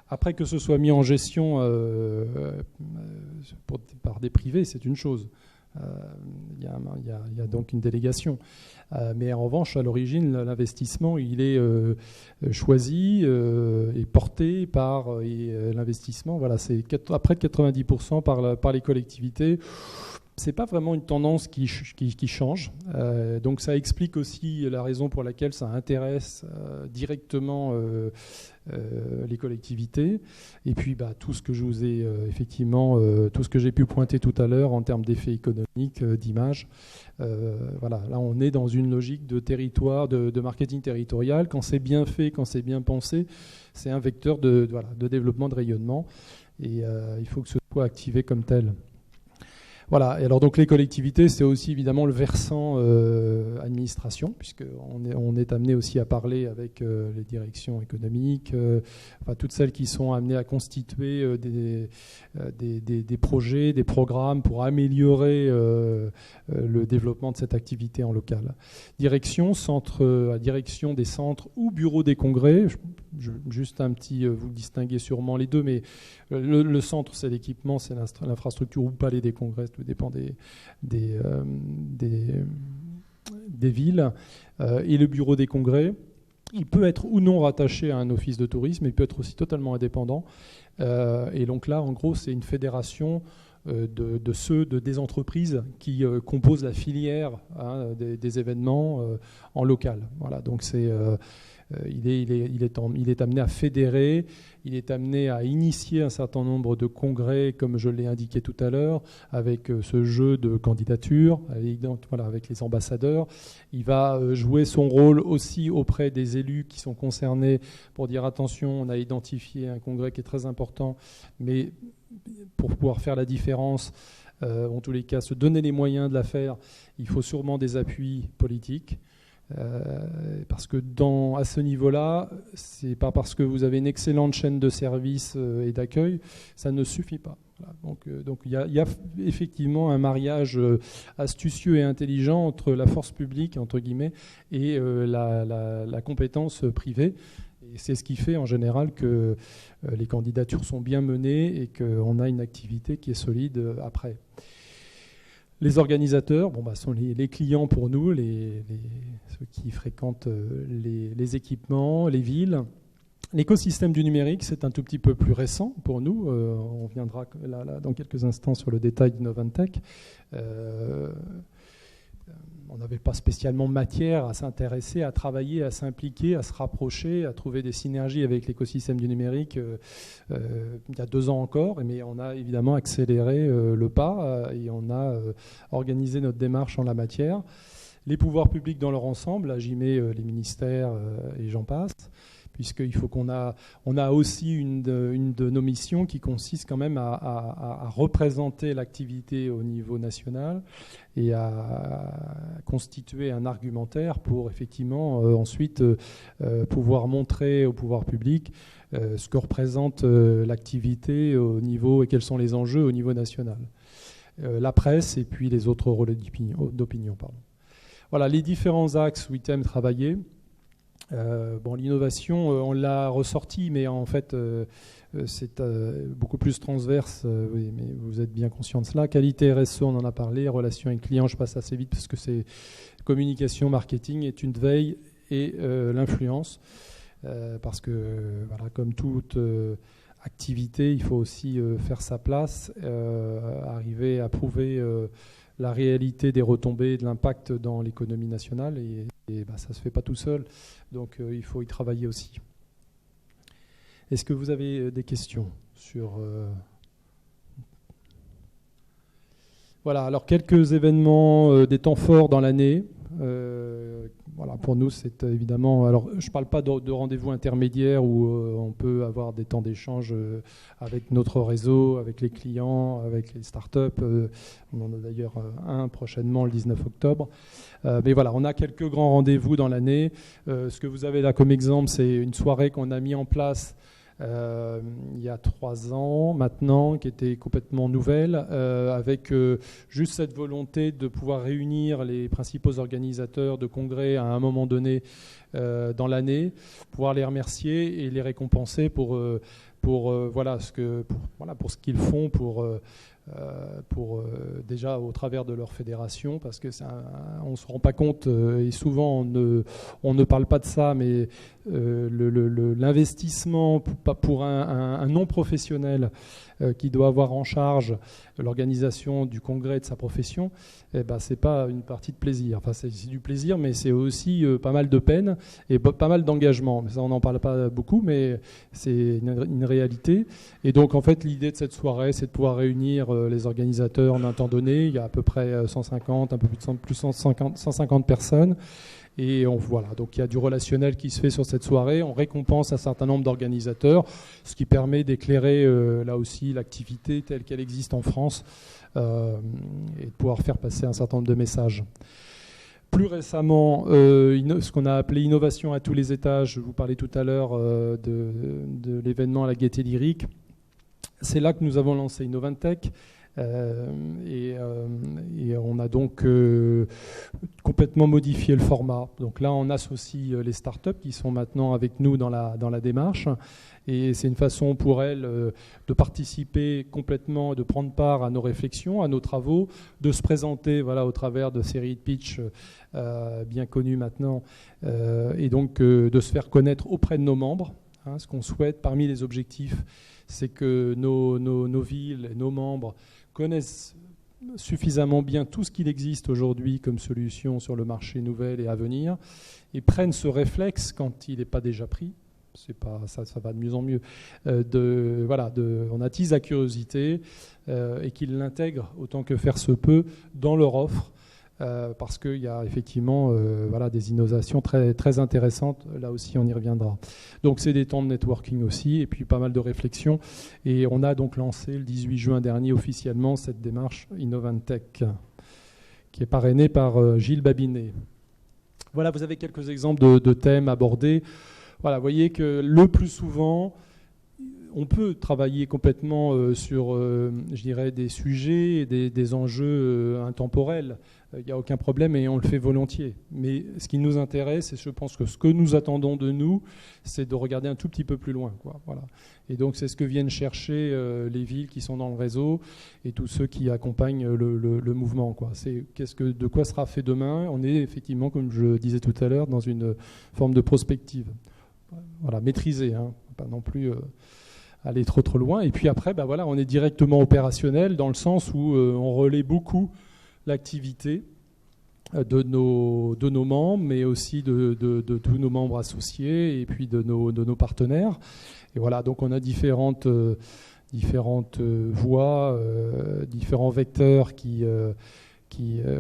Après que ce soit mis en gestion par des privés, c'est une chose. Il y a donc une délégation. Mais en revanche, à l'origine, l'investissement, il est choisi et porté par l'investissement. Voilà, c'est à près de 90% par les collectivités. C'est pas vraiment une tendance qui change. Donc ça explique aussi la raison pour laquelle ça intéresse directement les collectivités. Et puis tout ce que je vous ai tout ce que j'ai pu pointer tout à l'heure en termes d'effets économiques, d'image. Voilà, là on est dans une logique de territoire, de marketing territorial. Quand c'est bien fait, quand c'est bien pensé, c'est un vecteur de développement, de rayonnement. Et il faut que ce soit activé comme tel. Voilà, et alors donc les collectivités, c'est aussi évidemment le versant administration, puisqu'on est amené aussi à parler avec les directions économiques, toutes celles qui sont amenées à constituer des projets, des programmes pour améliorer le développement de cette activité en local. Direction des centres ou bureaux des congrès, juste vous distinguez sûrement les deux, mais le centre, c'est l'équipement, c'est l'infrastructure ou palais des congrès, tout dépend des villes. Et le bureau des congrès, il peut être ou non rattaché à un office de tourisme, il peut être aussi totalement indépendant. Et donc là, en gros, c'est une fédération des entreprises qui composent la filière des événements en local. Voilà, donc il est amené à fédérer, il est amené à initier un certain nombre de congrès, comme je l'ai indiqué tout à l'heure, avec ce jeu de candidature, avec les ambassadeurs. Il va jouer son rôle aussi auprès des élus qui sont concernés pour dire attention, on a identifié un congrès qui est très important, mais pour pouvoir faire la différence, en tous les cas, se donner les moyens de la faire, il faut sûrement des appuis politiques. Parce que à ce niveau-là, c'est pas parce que vous avez une excellente chaîne de services et d'accueil, ça ne suffit pas. Voilà. Donc il y a effectivement un mariage astucieux et intelligent entre la force publique entre guillemets et la compétence privée. Et c'est ce qui fait en général que les candidatures sont bien menées et qu'on a une activité qui est solide après. Les organisateurs sont les clients pour nous, ceux qui fréquentent les équipements, les villes. L'écosystème du numérique, c'est un tout petit peu plus récent pour nous. On viendra là, dans quelques instants sur le détail d'Innovantech. On n'avait pas spécialement matière à s'intéresser, à travailler, à s'impliquer, à se rapprocher, à trouver des synergies avec l'écosystème du numérique il y a 2 ans encore, mais on a évidemment accéléré le pas et on a organisé notre démarche en la matière. Les pouvoirs publics dans leur ensemble, là j'y mets les ministères et j'en passe, puisqu'il faut on a aussi une de nos missions qui consiste quand même à représenter l'activité au niveau national et à constituer un argumentaire pour effectivement ensuite pouvoir montrer au pouvoir public ce que représente l'activité au niveau et quels sont les enjeux au niveau national. La presse et puis les autres relais d'opinion. Voilà les différents axes où ITEM travaillait. L'innovation, on l'a ressorti, mais en fait, c'est beaucoup plus transverse. Oui, mais vous êtes bien conscient de cela. Qualité RSE, on en a parlé. Relations avec clients, je passe assez vite parce que c'est communication, marketing, études de veille et l'influence. Parce que, voilà, comme toute activité, il faut aussi faire sa place, arriver à prouver la réalité des retombées et de l'impact dans l'économie nationale. Et ça ne se fait pas tout seul. Donc, il faut y travailler aussi. Est-ce que vous avez des questions sur... Voilà, alors quelques événements, des temps forts dans l'année. Voilà, pour nous, c'est évidemment... Alors, je ne parle pas de rendez-vous intermédiaires où on peut avoir des temps d'échange avec notre réseau, avec les clients, avec les startups. On en a d'ailleurs un prochainement, le 19 octobre. Mais voilà, on a quelques grands rendez-vous dans l'année. Ce que vous avez là comme exemple, c'est une soirée qu'on a mis en place il y a 3 ans maintenant, qui était complètement nouvelle, avec juste cette volonté de pouvoir réunir les principaux organisateurs de congrès à un moment donné dans l'année, pouvoir les remercier et les récompenser pour ce qu'ils font déjà au travers de leur fédération, parce que on ne se rend pas compte, et souvent on ne parle pas de ça, mais l'investissement pour un non-professionnel qui doit avoir en charge l'organisation du congrès de sa profession, c'est pas une partie de plaisir. Enfin, c'est du plaisir, mais c'est aussi pas mal de peine et pas mal d'engagement. Ça, on n'en parle pas beaucoup, mais c'est une réalité. Et donc, en fait, l'idée de cette soirée, c'est de pouvoir réunir les organisateurs en un temps donné. Il y a à peu près 150, un peu plus de 150 personnes. Et voilà, donc il y a du relationnel qui se fait sur cette soirée. On récompense un certain nombre d'organisateurs, ce qui permet d'éclairer là aussi l'activité telle qu'elle existe en France et de pouvoir faire passer un certain nombre de messages. Plus récemment, ce qu'on a appelé innovation à tous les étages, je vous parlais tout à l'heure de l'événement à la Gaîté Lyrique. C'est là que nous avons lancé Innovantech. Et on a donc complètement modifié le format. Donc là, on associe les startups qui sont maintenant avec nous dans la démarche. Et c'est une façon pour elles de participer complètement, de prendre part à nos réflexions, à nos travaux, de se présenter au travers de séries de pitch bien connues maintenant, et donc de se faire connaître auprès de nos membres. Ce qu'on souhaite parmi les objectifs, c'est que nos villes et nos membres connaissent suffisamment bien tout ce qu'il existe aujourd'hui comme solution sur le marché nouvelle et à venir, et prennent ce réflexe quand il n'est pas déjà pris. Ça va de mieux en mieux. On attise la curiosité et qu'ils l'intègrent autant que faire se peut dans leur offre. Parce qu'il y a effectivement des innovations très, très intéressantes. Là aussi, on y reviendra. Donc, c'est des temps de networking aussi, et puis pas mal de réflexions. Et on a donc lancé le 18 juin dernier officiellement cette démarche Innovantech, qui est parrainée par Gilles Babinet. Voilà, vous avez quelques exemples de thèmes abordés. Voilà, vous voyez que le plus souvent, on peut travailler complètement sur, je dirais, des sujets et des enjeux intemporels. Il n'y a aucun problème et on le fait volontiers. Mais ce qui nous intéresse, et je pense que ce que nous attendons de nous, c'est de regarder un tout petit peu plus loin, quoi. Voilà. Et donc c'est ce que viennent chercher les villes qui sont dans le réseau et tous ceux qui accompagnent le mouvement, quoi. C'est de quoi sera fait demain. On est effectivement, comme je disais tout à l'heure, dans une forme de prospective. Voilà, maîtrisée, pas non plus aller trop loin. Et puis après, on est directement opérationnel dans le sens où on relaie beaucoup l'activité de nos membres, mais aussi de tous nos membres associés et puis de nos partenaires. Et voilà, donc on a différentes voies, différents vecteurs qui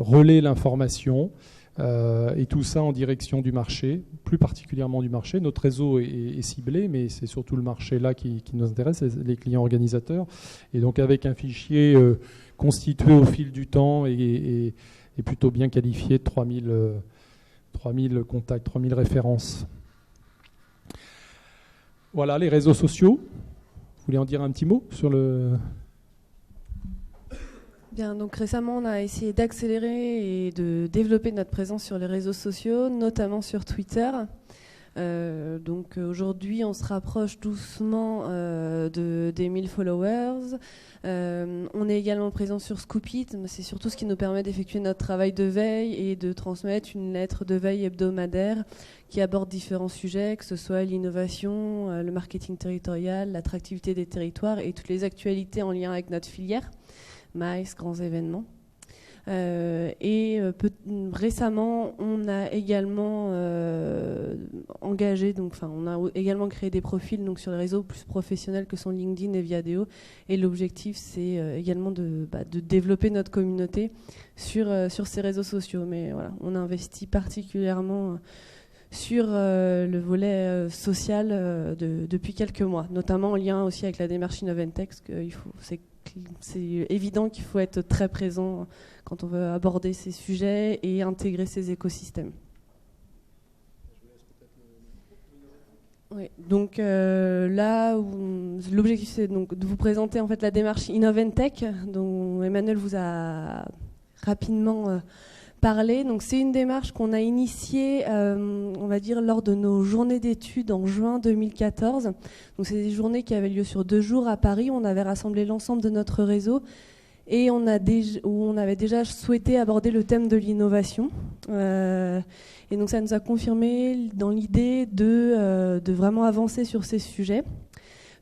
relaient l'information. Et tout ça en direction du marché, plus particulièrement du marché. Notre réseau est ciblé, mais c'est surtout le marché là qui nous intéresse, les clients organisateurs. Et donc avec un fichier constitué au fil du temps et plutôt bien qualifié de 3000 contacts, 3000 références. Voilà, les réseaux sociaux. Vous voulez en dire un petit mot sur le... Bien, donc récemment, on a essayé d'accélérer et de développer notre présence sur les réseaux sociaux, notamment sur Twitter, Donc aujourd'hui, on se rapproche doucement des 1000 followers. On est également présent sur Scoopit. C'est surtout ce qui nous permet d'effectuer notre travail de veille et de transmettre une lettre de veille hebdomadaire qui aborde différents sujets, que ce soit l'innovation, le marketing territorial, l'attractivité des territoires et toutes les actualités en lien avec notre filière, MAIS, grands événements. Récemment, on a également on a également créé des profils donc, sur les réseaux plus professionnels que sont LinkedIn et Viadeo. Et l'objectif, c'est également de développer notre communauté sur ces réseaux sociaux. Mais voilà, on investit particulièrement sur le volet social depuis quelques mois, notamment en lien aussi avec la démarche Innoventech. C'est évident qu'il faut être très présent quand on veut aborder ces sujets et intégrer ces écosystèmes. Oui, donc là, l'objectif c'est donc de vous présenter en fait la démarche Innoventech dont Emmanuel vous a rapidement parlé. Donc c'est une démarche qu'on a initiée, on va dire, lors de nos journées d'études en juin 2014. Donc c'est des journées qui avaient lieu sur 2 jours à Paris. On avait rassemblé l'ensemble de notre réseau et on avait déjà souhaité aborder le thème de l'innovation. Et donc ça nous a confirmé dans l'idée de vraiment avancer sur ces sujets.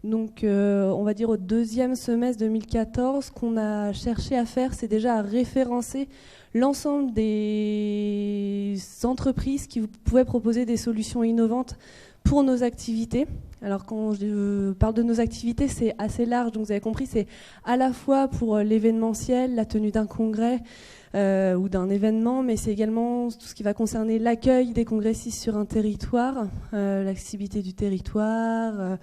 Donc on va dire au 2e semestre 2014, ce qu'on a cherché à faire, c'est déjà à référencer l'ensemble des entreprises qui pouvaient proposer des solutions innovantes pour nos activités. Alors quand je parle de nos activités, c'est assez large, donc vous avez compris, c'est à la fois pour l'événementiel, la tenue d'un congrès ou d'un événement, mais c'est également tout ce qui va concerner l'accueil des congressistes sur un territoire, l'accessibilité du territoire,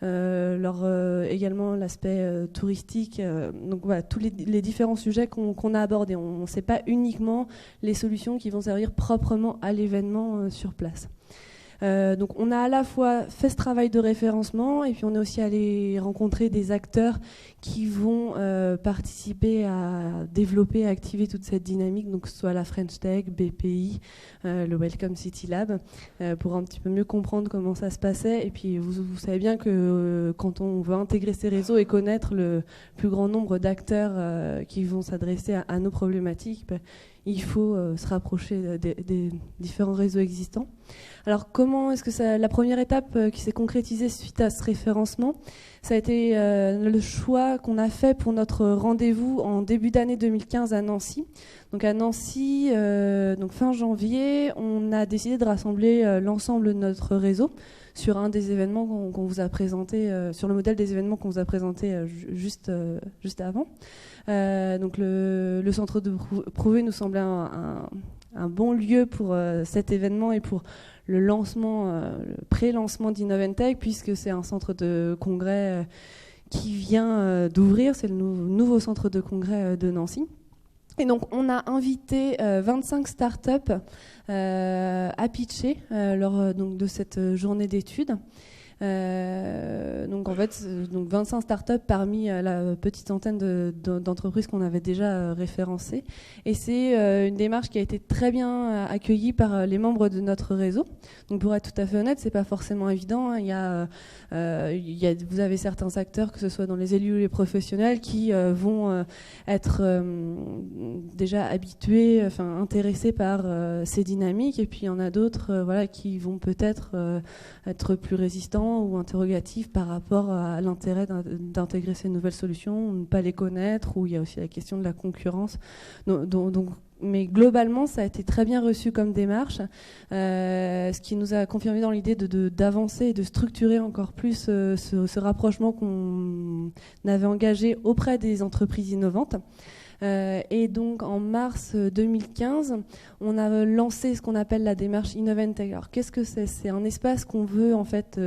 également l'aspect touristique. Donc voilà, tous les différents sujets qu'on a abordés. On ne sait pas uniquement les solutions qui vont servir proprement à l'événement sur place. Donc on a à la fois fait ce travail de référencement et puis on est aussi allé rencontrer des acteurs qui vont participer à développer, à activer toute cette dynamique, donc que ce soit la French Tech, BPI, le Welcome City Lab, pour un petit peu mieux comprendre comment ça se passait. Et puis vous savez bien que quand on veut intégrer ces réseaux et connaître le plus grand nombre d'acteurs qui vont s'adresser à nos problématiques, il faut se rapprocher des différents réseaux existants. Alors comment est-ce que la première étape qui s'est concrétisée suite à ce référencement, ça a été le choix qu'on a fait pour notre rendez-vous en début d'année 2015 à Nancy. Donc à Nancy, donc fin janvier, on a décidé de rassembler l'ensemble de notre réseau sur un des événements qu'on vous a présenté, sur le modèle des événements qu'on vous a présenté juste avant. Donc le centre de Prouvé nous semblait un bon lieu pour cet événement et pour le lancement, le pré-lancement d'Innoventech, puisque c'est un centre de congrès qui vient d'ouvrir, c'est le nouveau centre de congrès de Nancy. Et donc on a invité 25 startups à pitcher lors de cette journée d'études. Donc en fait, 25 startups parmi la petite centaine d'entreprises qu'on avait déjà référencées. Et c'est une démarche qui a été très bien accueillie par les membres de notre réseau. Donc pour être tout à fait honnête, c'est pas forcément évident. Vous avez certains acteurs, que ce soit dans les élus ou les professionnels, qui vont être déjà habitués, intéressés par ces dynamiques. Et puis il y en a d'autres, qui vont peut-être être plus résistants ou interrogatifs par rapport à l'intérêt d'intégrer ces nouvelles solutions, ne pas les connaître, ou il y a aussi la question de la concurrence. Mais globalement, ça a été très bien reçu comme démarche, ce qui nous a confirmé dans l'idée d'avancer et de structurer encore plus ce rapprochement qu'on avait engagé auprès des entreprises innovantes. Et donc en mars 2015, on a lancé ce qu'on appelle la démarche Innoventech. Alors qu'est-ce que c'est ? C'est un espace qu'on veut en fait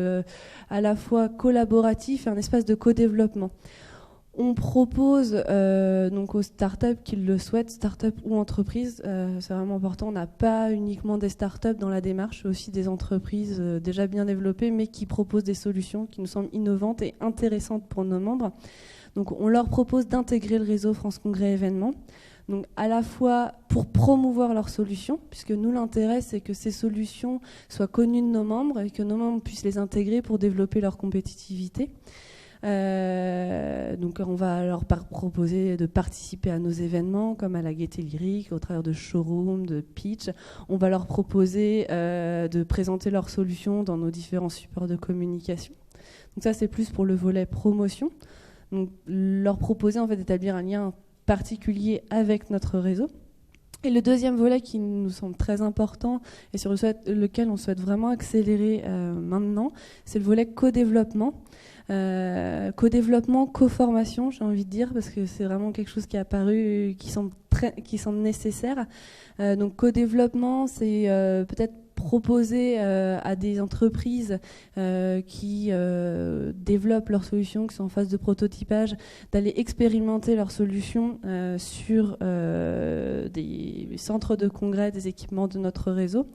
à la fois collaboratif et un espace de co-développement. On propose donc aux startups qui le souhaitent, startups ou entreprises, c'est vraiment important. On n'a pas uniquement des startups dans la démarche, aussi des entreprises déjà bien développées, mais qui proposent des solutions qui nous semblent innovantes et intéressantes pour nos membres. Donc on leur propose d'intégrer le réseau France Congrès Événements. Donc à la fois pour promouvoir leurs solutions, puisque nous l'intérêt c'est que ces solutions soient connues de nos membres et que nos membres puissent les intégrer pour développer leur compétitivité. Donc on va leur proposer de participer à nos événements comme à la Gaieté Lyrique, au travers de showrooms, de pitch. On va leur proposer de présenter leurs solutions dans nos différents supports de communication. Donc ça c'est plus pour le volet promotion. Donc leur proposer en fait d'établir un lien particulier avec notre réseau. Et le deuxième volet qui nous semble très important et sur lequel on souhaite vraiment accélérer maintenant, c'est le volet co-développement. Co-développement, co-formation, j'ai envie de dire, parce que c'est vraiment quelque chose qui est apparu, qui semble nécessaire. Donc co-développement, c'est peut-être proposer à des entreprises qui développent leurs solutions, qui sont en phase de prototypage, d'aller expérimenter leurs solutions sur des centres de congrès, des équipements de notre réseau.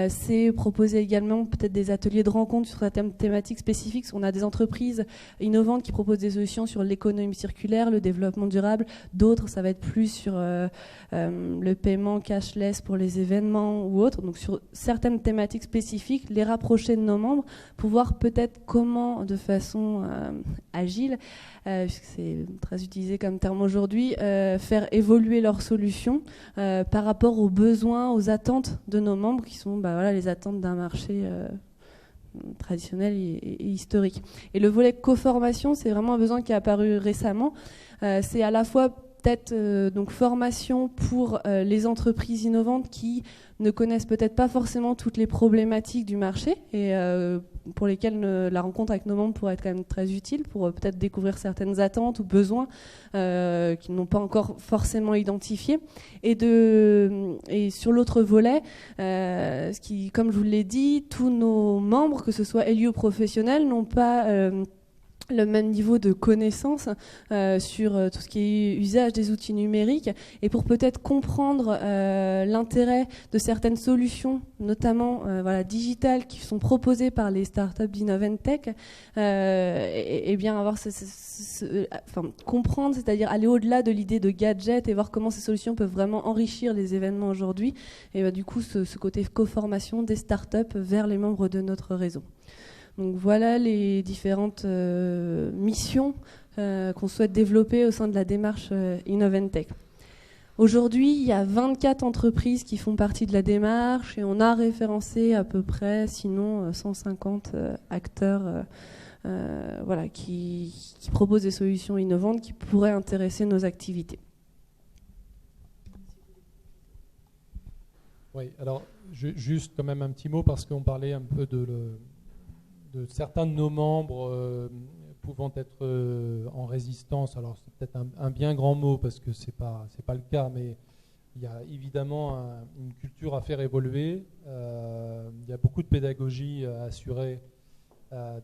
C'est proposer également peut-être des ateliers de rencontre sur certaines thématiques spécifiques. On a des entreprises innovantes qui proposent des solutions sur l'économie circulaire, le développement durable. D'autres, ça va être plus sur le paiement cashless pour les événements ou autres. Donc sur certaines thématiques spécifiques, les rapprocher de nos membres pour voir peut-être comment, de façon agile, puisque c'est très utilisé comme terme aujourd'hui, faire évoluer leurs solutions par rapport aux besoins, aux attentes de nos membres, qui sont les attentes d'un marché traditionnel et historique. Et le volet co-formation, c'est vraiment un besoin qui est apparu récemment. C'est à la fois peut-être donc formation pour les entreprises innovantes qui ne connaissent peut-être pas forcément toutes les problématiques du marché et pour lesquelles la rencontre avec nos membres pourrait être quand même très utile pour peut-être découvrir certaines attentes ou besoins qu'ils n'ont pas encore forcément identifiés. Et sur l'autre volet, comme je vous l'ai dit, tous nos membres, que ce soit élus ou professionnels, n'ont pas le même niveau de connaissance sur tout ce qui est usage des outils numériques, et pour peut-être comprendre l'intérêt de certaines solutions, notamment digitales, qui sont proposées par les startups d'Innoventech, et bien avoir comprendre, c'est-à-dire aller au-delà de l'idée de gadget et voir comment ces solutions peuvent vraiment enrichir les événements aujourd'hui, et du coup ce côté co-formation des startups vers les membres de notre réseau. Donc voilà les différentes missions qu'on souhaite développer au sein de la démarche Innoventech. Aujourd'hui, il y a 24 entreprises qui font partie de la démarche et on a référencé à peu près, sinon 150 acteurs qui proposent des solutions innovantes qui pourraient intéresser nos activités. Oui, alors juste quand même un petit mot parce qu'on parlait un peu de certains de nos membres pouvant être en résistance. Alors c'est peut-être un bien grand mot parce que c'est pas le cas, mais il y a évidemment une culture à faire évoluer. Il y a beaucoup de pédagogie à assurer.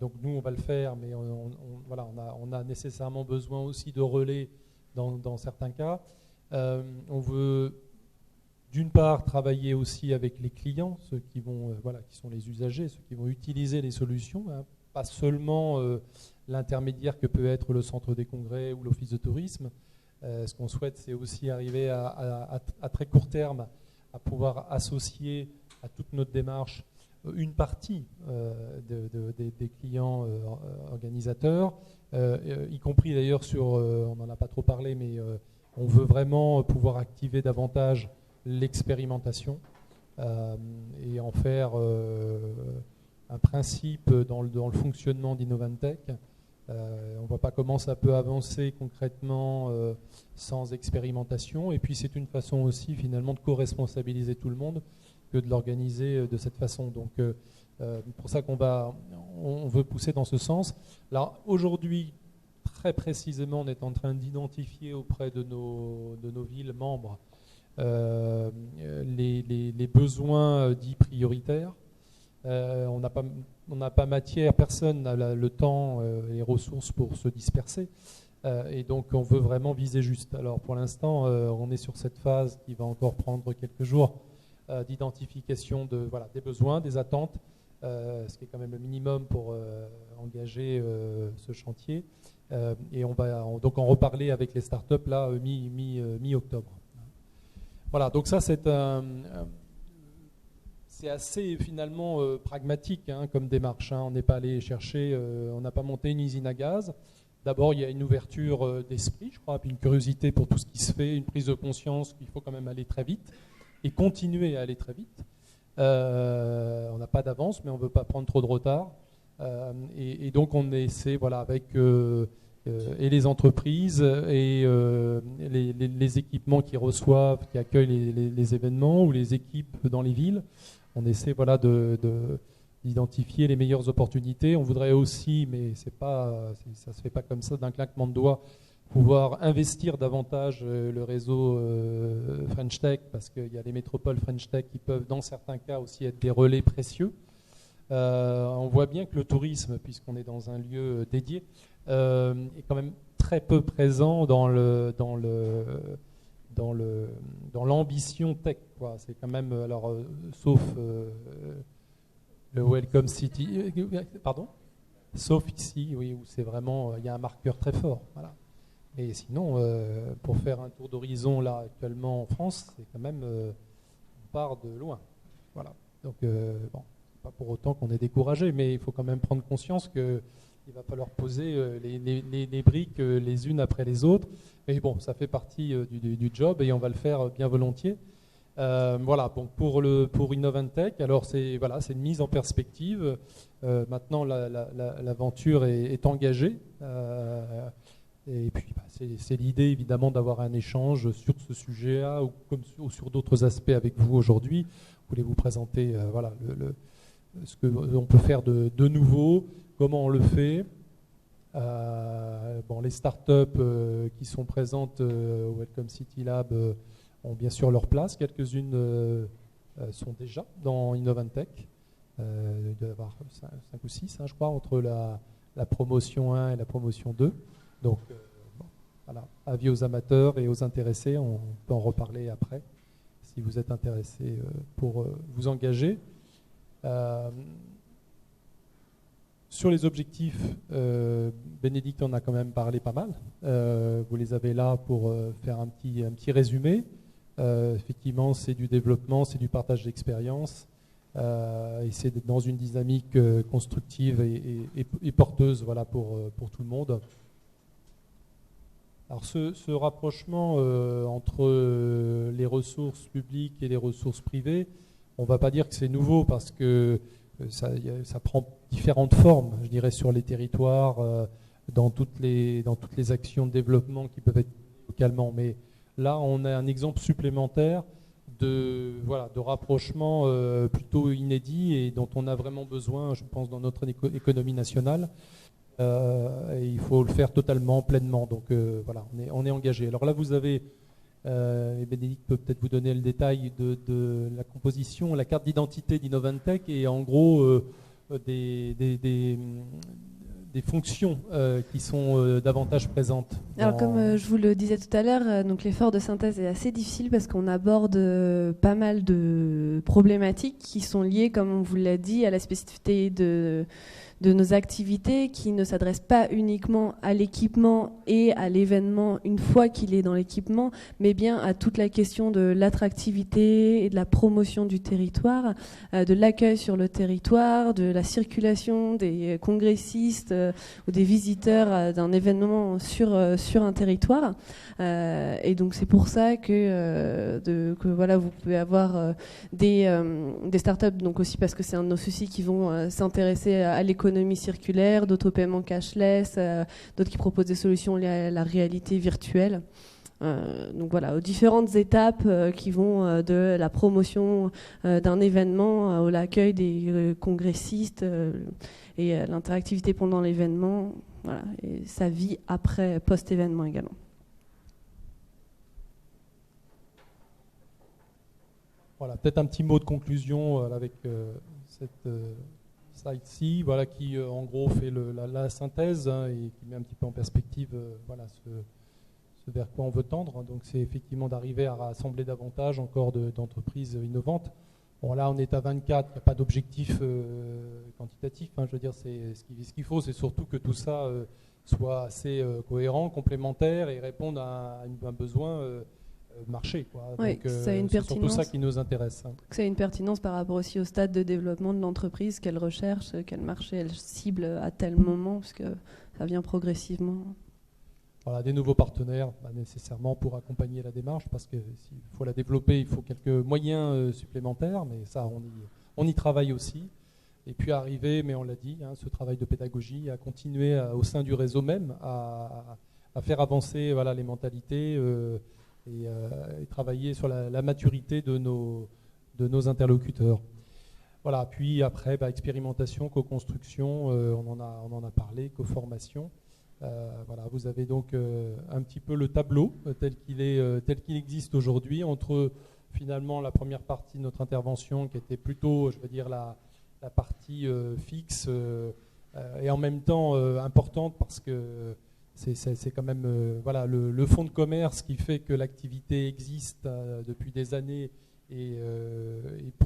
Donc nous on va le faire, mais on a nécessairement besoin aussi de relais dans certains cas. On veut d'une part travailler aussi avec les clients, ceux qui vont, qui sont les usagers, ceux qui vont utiliser les solutions, hein, pas seulement l'intermédiaire que peut être le centre des congrès ou l'office de tourisme. Ce qu'on souhaite, c'est aussi arriver à très court terme à pouvoir associer à toute notre démarche une partie des clients organisateurs, y compris d'ailleurs on n'en a pas trop parlé, mais on veut vraiment pouvoir activer davantage l'expérimentation et en faire un principe dans le fonctionnement d'Innoventech. On ne voit pas comment ça peut avancer concrètement sans expérimentation, et puis c'est une façon aussi finalement de co-responsabiliser tout le monde que de l'organiser de cette façon. Donc pour ça on veut pousser dans ce sens. Alors aujourd'hui, très précisément, on est en train d'identifier auprès de nos villes membres les besoins dits prioritaires. On n'a pas matière, personne n'a le temps et les ressources pour se disperser. Et donc on veut vraiment viser juste. Alors pour l'instant, on est sur cette phase qui va encore prendre quelques jours d'identification des besoins, des attentes, ce qui est quand même le minimum pour engager ce chantier. Et on va donc en reparler avec les startups là mi-octobre. Voilà, donc ça c'est assez finalement pragmatique comme démarche. On n'est pas allé chercher, on n'a pas monté une usine à gaz. D'abord, il y a une ouverture d'esprit, je crois, puis une curiosité pour tout ce qui se fait, une prise de conscience qu'il faut quand même aller très vite et continuer à aller très vite. On n'a pas d'avance, mais on ne veut pas prendre trop de retard. Et donc, on essaie, voilà, avec et les entreprises et les équipements qui reçoivent, qui accueillent les événements ou les équipes dans les villes. On essaie, voilà, d'identifier les meilleures opportunités. On voudrait aussi, mais ça ne se fait pas comme ça d'un claquement de doigts, pouvoir investir davantage le réseau French Tech, parce qu'il y a les métropoles French Tech qui peuvent, dans certains cas, aussi être des relais précieux. On voit bien que le tourisme, puisqu'on est dans un lieu dédié, est quand même très peu présent dans l'ambition tech, quoi. C'est quand même, alors, sauf le Welcome City, pardon, sauf ici, oui, où c'est vraiment, il y a un marqueur très fort, voilà. Et sinon, pour faire un tour d'horizon là actuellement en France, c'est quand même, on part de loin, voilà. Donc bon, pas pour autant qu'on est découragé, mais il faut quand même prendre conscience que il va falloir poser les briques les unes après les autres. Mais bon, ça fait partie du job et on va le faire bien volontiers. Voilà, donc pour Innovantech, alors c'est une mise en perspective. Maintenant, l'aventure est engagée. Et puis, c'est l'idée évidemment d'avoir un échange sur ce sujet-là ou sur d'autres aspects avec vous aujourd'hui. Voulez vous présenter voilà, ce qu'on peut faire de nouveau, comment on le fait. Bon, les startups qui sont présentes au Welcome City Lab ont bien sûr leur place. Quelques-unes sont déjà dans Innovantech. Il doit y avoir 5 ou 6, je crois, entre la promotion 1 et la promotion 2. Donc, bon, voilà, avis aux amateurs et aux intéressés, on peut en reparler après, si vous êtes intéressés pour vous engager. Sur les objectifs, Bénédicte en a quand même parlé pas mal. Vous les avez là pour faire un petit résumé. Effectivement, c'est du développement, c'est du partage d'expérience, et c'est dans une dynamique constructive et porteuse, voilà, pour tout le monde. Alors ce rapprochement entre les ressources publiques et les ressources privées, on ne va pas dire que c'est nouveau parce que ça prend différentes formes, je dirais, sur les territoires, dans toutes les actions de développement qui peuvent être localement. Mais là, on a un exemple supplémentaire de rapprochement plutôt inédit et dont on a vraiment besoin, je pense, dans notre économie nationale. Et il faut le faire totalement, pleinement. Donc voilà, on est engagé. Alors là, vous avez, et Bénédicte peut peut-être vous donner le détail de la composition, la carte d'identité d'Innovantech et en gros des fonctions qui sont davantage présentes. Alors comme je vous le disais tout à l'heure, donc l'effort de synthèse est assez difficile parce qu'on aborde pas mal de problématiques qui sont liées, comme on vous l'a dit, à la spécificité de nos activités qui ne s'adressent pas uniquement à l'équipement et à l'événement une fois qu'il est dans l'équipement, mais bien à toute la question de l'attractivité et de la promotion du territoire, de l'accueil sur le territoire, de la circulation des congressistes ou des visiteurs d'un événement sur un territoire. Et donc c'est pour ça que voilà, vous pouvez avoir des startups, donc aussi parce que c'est un de nos soucis, qui vont s'intéresser à l'économie circulaire, d'autres au paiement cashless, d'autres qui proposent des solutions liées à la réalité virtuelle. Donc voilà, aux différentes étapes qui vont de la promotion d'un événement à l'accueil des congressistes et l'interactivité pendant l'événement, voilà, et sa vie après, post-événement également. Voilà, peut-être un petit mot de conclusion avec cette slide-ci, voilà, qui en gros fait la synthèse et qui met un petit peu en perspective voilà, ce vers quoi on veut tendre. Donc c'est effectivement d'arriver à rassembler davantage encore d'entreprises innovantes. Bon, là on est à 24, il n'y a pas d'objectif quantitatif, je veux dire, ce qu'il faut, c'est surtout que tout ça soit assez cohérent, complémentaire et réponde à un besoin marché, quoi. Oui, Donc, ça a une c'est surtout pertinence. ça qui nous intéresse. Ça a une pertinence par rapport aussi au stade de développement de l'entreprise, quelle recherche, quel marché elle cible à tel moment, parce que ça vient progressivement. Voilà, des nouveaux partenaires, nécessairement pour accompagner la démarche, parce qu'il faut la développer, il faut quelques moyens supplémentaires, mais ça, on y travaille aussi. Et puis arriver, mais on l'a dit, ce travail de pédagogie, à continuer au sein du réseau même, à faire avancer les mentalités et travailler sur la maturité de nos interlocuteurs. Voilà, puis après, expérimentation, co-construction, on en a parlé, co-formation. Voilà, vous avez donc un petit peu le tableau tel qu'il existe aujourd'hui entre finalement la première partie de notre intervention qui était plutôt, je veux dire, la partie fixe et en même temps importante parce que c'est quand même le fonds de commerce qui fait que l'activité existe depuis des années et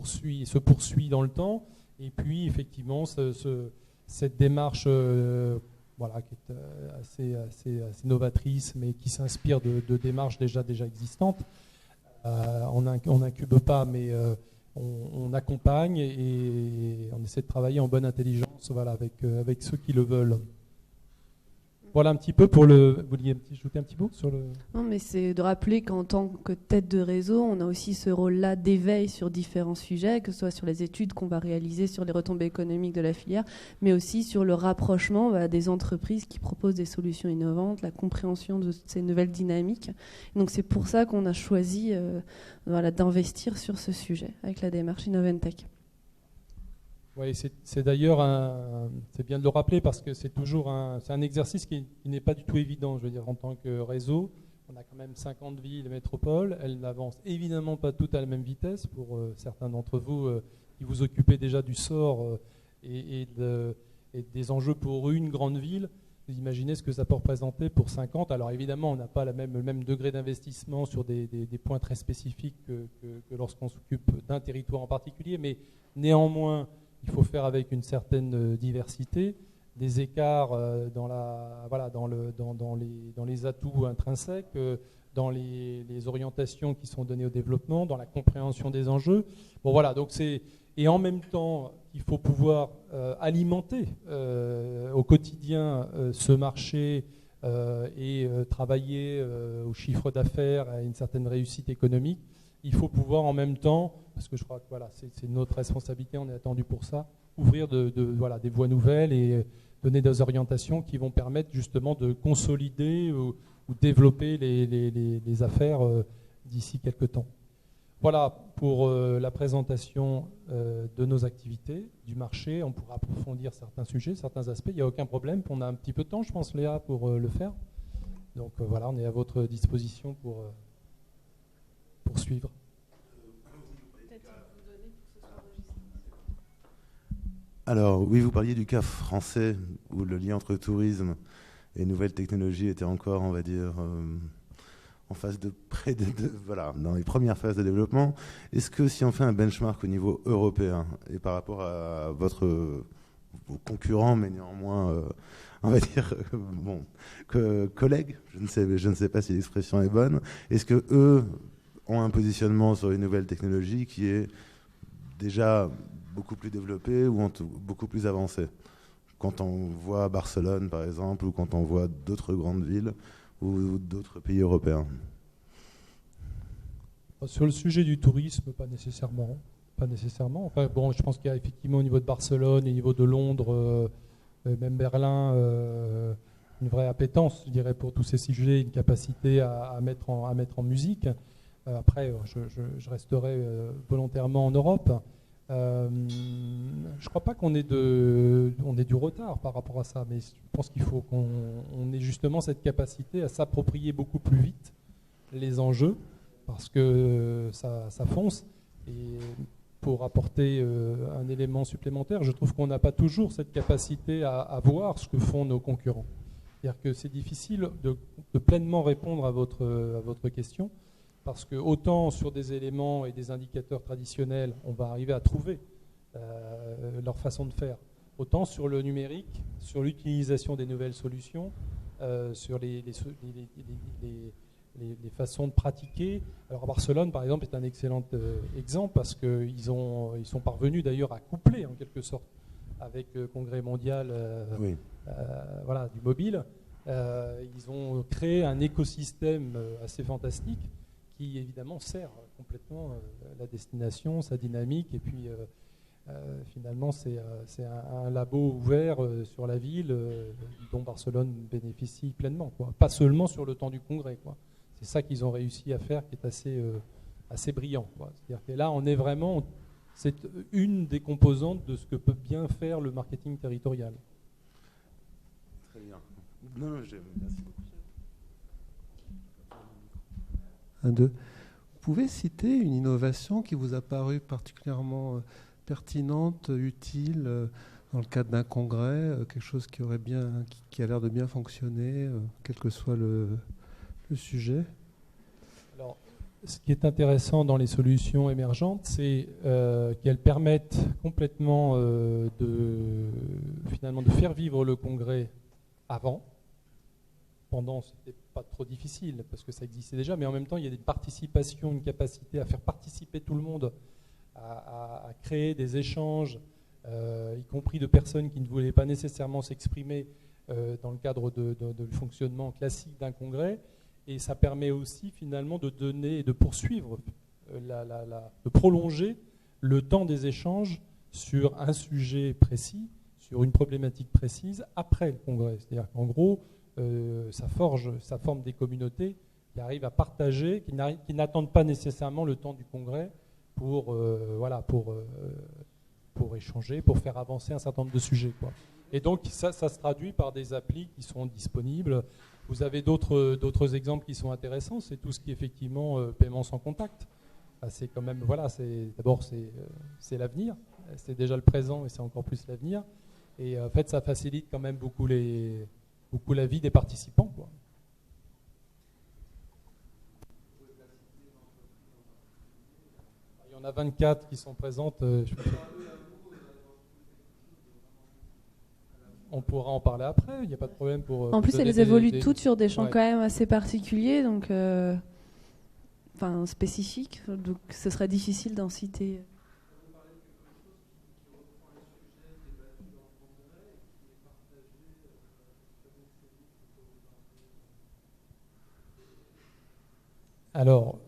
se poursuit dans le temps. Et puis effectivement cette démarche qui est assez novatrice mais qui s'inspire de démarches déjà existantes. On n'incube pas mais on accompagne et on essaie de travailler en bonne intelligence avec ceux qui le veulent. Voilà un petit peu pour le... Vous vouliez ajouter un petit mot sur le... Non, mais c'est de rappeler qu'en tant que tête de réseau, on a aussi ce rôle-là d'éveil sur différents sujets, que ce soit sur les études qu'on va réaliser sur les retombées économiques de la filière, mais aussi sur le rapprochement des entreprises qui proposent des solutions innovantes, la compréhension de ces nouvelles dynamiques. Donc c'est pour ça qu'on a choisi d'investir sur ce sujet avec la démarche Innoventech. Oui, c'est d'ailleurs c'est bien de le rappeler parce que c'est un exercice qui n'est pas du tout évident. Je veux dire, en tant que réseau, on a quand même 50 villes métropoles. Elles n'avancent évidemment pas toutes à la même vitesse. Pour certains d'entre vous qui vous occupez déjà du sort et des enjeux pour une grande ville, vous imaginez ce que ça peut représenter pour 50. Alors évidemment, on n'a pas le même degré d'investissement sur des points très spécifiques que lorsqu'on s'occupe d'un territoire en particulier, mais néanmoins, il faut faire avec une certaine diversité, des écarts dans les atouts intrinsèques, dans les orientations qui sont données au développement, dans la compréhension des enjeux. Bon voilà, donc et en même temps, il faut pouvoir alimenter au quotidien ce marché et travailler au chiffre d'affaires, à une certaine réussite économique. Il faut pouvoir en même temps, parce que je crois que c'est notre responsabilité, on est attendu pour ça, ouvrir des voies nouvelles et donner des orientations qui vont permettre justement de consolider ou développer les affaires d'ici quelques temps. Voilà pour la présentation de nos activités, du marché. On pourra approfondir certains sujets, certains aspects. Il n'y a aucun problème. On a un petit peu de temps, je pense, Léa, pour le faire. Donc voilà, on est à votre disposition pour suivre. Alors oui, vous parliez du cas français où le lien entre tourisme et nouvelles technologies était encore, on va dire, en phase dans les premières phases de développement. Est-ce que si on fait un benchmark au niveau européen et par rapport à vos concurrents, mais néanmoins, on va dire, collègues, je ne sais pas si l'expression est bonne, est-ce que eux ont un positionnement sur les nouvelles technologies qui est déjà beaucoup plus développé ou beaucoup plus avancé? Quand on voit Barcelone, par exemple, ou quand on voit d'autres grandes villes ou d'autres pays européens. Sur le sujet du tourisme, pas nécessairement. Enfin, bon, je pense qu'il y a effectivement au niveau de Barcelone, au niveau de Londres, même Berlin, une vraie appétence, je dirais, pour tous ces sujets, une capacité à mettre en musique. Après, je resterai volontairement en Europe. Je ne crois pas qu'on ait du retard par rapport à ça, mais je pense qu'il faut qu'on ait justement cette capacité à s'approprier beaucoup plus vite les enjeux, parce que ça fonce. Et pour apporter un élément supplémentaire, je trouve qu'on n'a pas toujours cette capacité à voir ce que font nos concurrents. C'est-à-dire que c'est difficile de pleinement répondre à votre question, parce que autant sur des éléments et des indicateurs traditionnels, on va arriver à trouver leur façon de faire, autant sur le numérique, sur l'utilisation des nouvelles solutions, sur les les façons de pratiquer. Alors Barcelone, par exemple, est un excellent exemple parce qu'ils sont parvenus d'ailleurs à coupler en quelque sorte avec le Congrès mondial voilà, du mobile. Ils ont créé un écosystème assez fantastique qui évidemment sert complètement la destination, sa dynamique, et puis finalement c'est un labo ouvert sur la ville dont Barcelone bénéficie pleinement, quoi. Pas seulement sur le temps du congrès, quoi. C'est ça qu'ils ont réussi à faire qui est assez brillant, quoi. C'est-à-dire que là on est vraiment, c'est une des composantes de ce que peut bien faire le marketing territorial. Très bien. Non, merci beaucoup. 1, 2. Vous pouvez citer une innovation qui vous a paru particulièrement pertinente, utile dans le cadre d'un congrès, quelque chose qui a l'air de bien fonctionner, quel que soit le sujet? Alors, ce qui est intéressant dans les solutions émergentes, c'est qu'elles permettent complètement finalement de faire vivre le congrès avant. Pendant, c'était pas trop difficile parce que ça existait déjà, mais en même temps, il y a des participations, une capacité à faire participer tout le monde, à créer des échanges, y compris de personnes qui ne voulaient pas nécessairement s'exprimer dans le cadre du fonctionnement classique d'un congrès. Et ça permet aussi finalement de donner et de poursuivre, de prolonger le temps des échanges sur un sujet précis, sur une problématique précise après le congrès. C'est-à-dire qu'en gros, ça forme des communautés qui arrivent à partager, qui n'attendent pas nécessairement le temps du congrès pour échanger, pour faire avancer un certain nombre de sujets, quoi. Et donc ça se traduit par des applis qui sont disponibles. Vous avez d'autres exemples qui sont intéressants, c'est tout ce qui est effectivement paiement sans contact. C'est quand même, voilà, d'abord c'est l'avenir, c'est déjà le présent et c'est encore plus l'avenir. Et en fait, ça facilite quand même beaucoup la vie des participants, quoi. Il y en a 24 qui sont présentes. On pourra en parler après, il n'y a pas de problème pour... En plus, elles évoluent toutes sur des champs quand même assez particuliers, donc spécifiques, donc ce serait difficile d'en citer. Alors,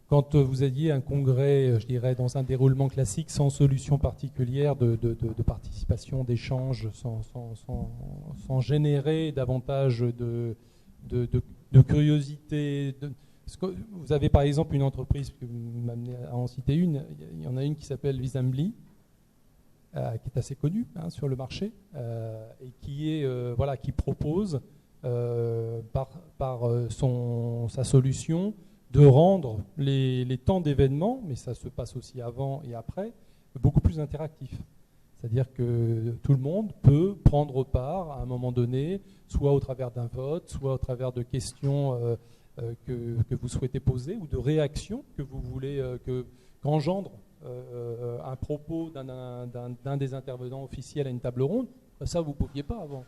quand vous aviez un congrès, je dirais, dans un déroulement classique, sans solution particulière de participation, d'échange, sans générer davantage de curiosité. Vous avez par exemple une entreprise, que vous m'amenez à en citer une, il y en a une qui s'appelle Visambly, qui est assez connue sur le marché, et qui propose par sa solution de rendre les temps d'événements, mais ça se passe aussi avant et après, beaucoup plus interactifs. C'est-à-dire que tout le monde peut prendre part à un moment donné, soit au travers d'un vote, soit au travers de questions que vous souhaitez poser ou de réactions que vous voulez qu'engendre un propos d'un des intervenants officiels à une table ronde. Ça, vous ne pouviez pas avant.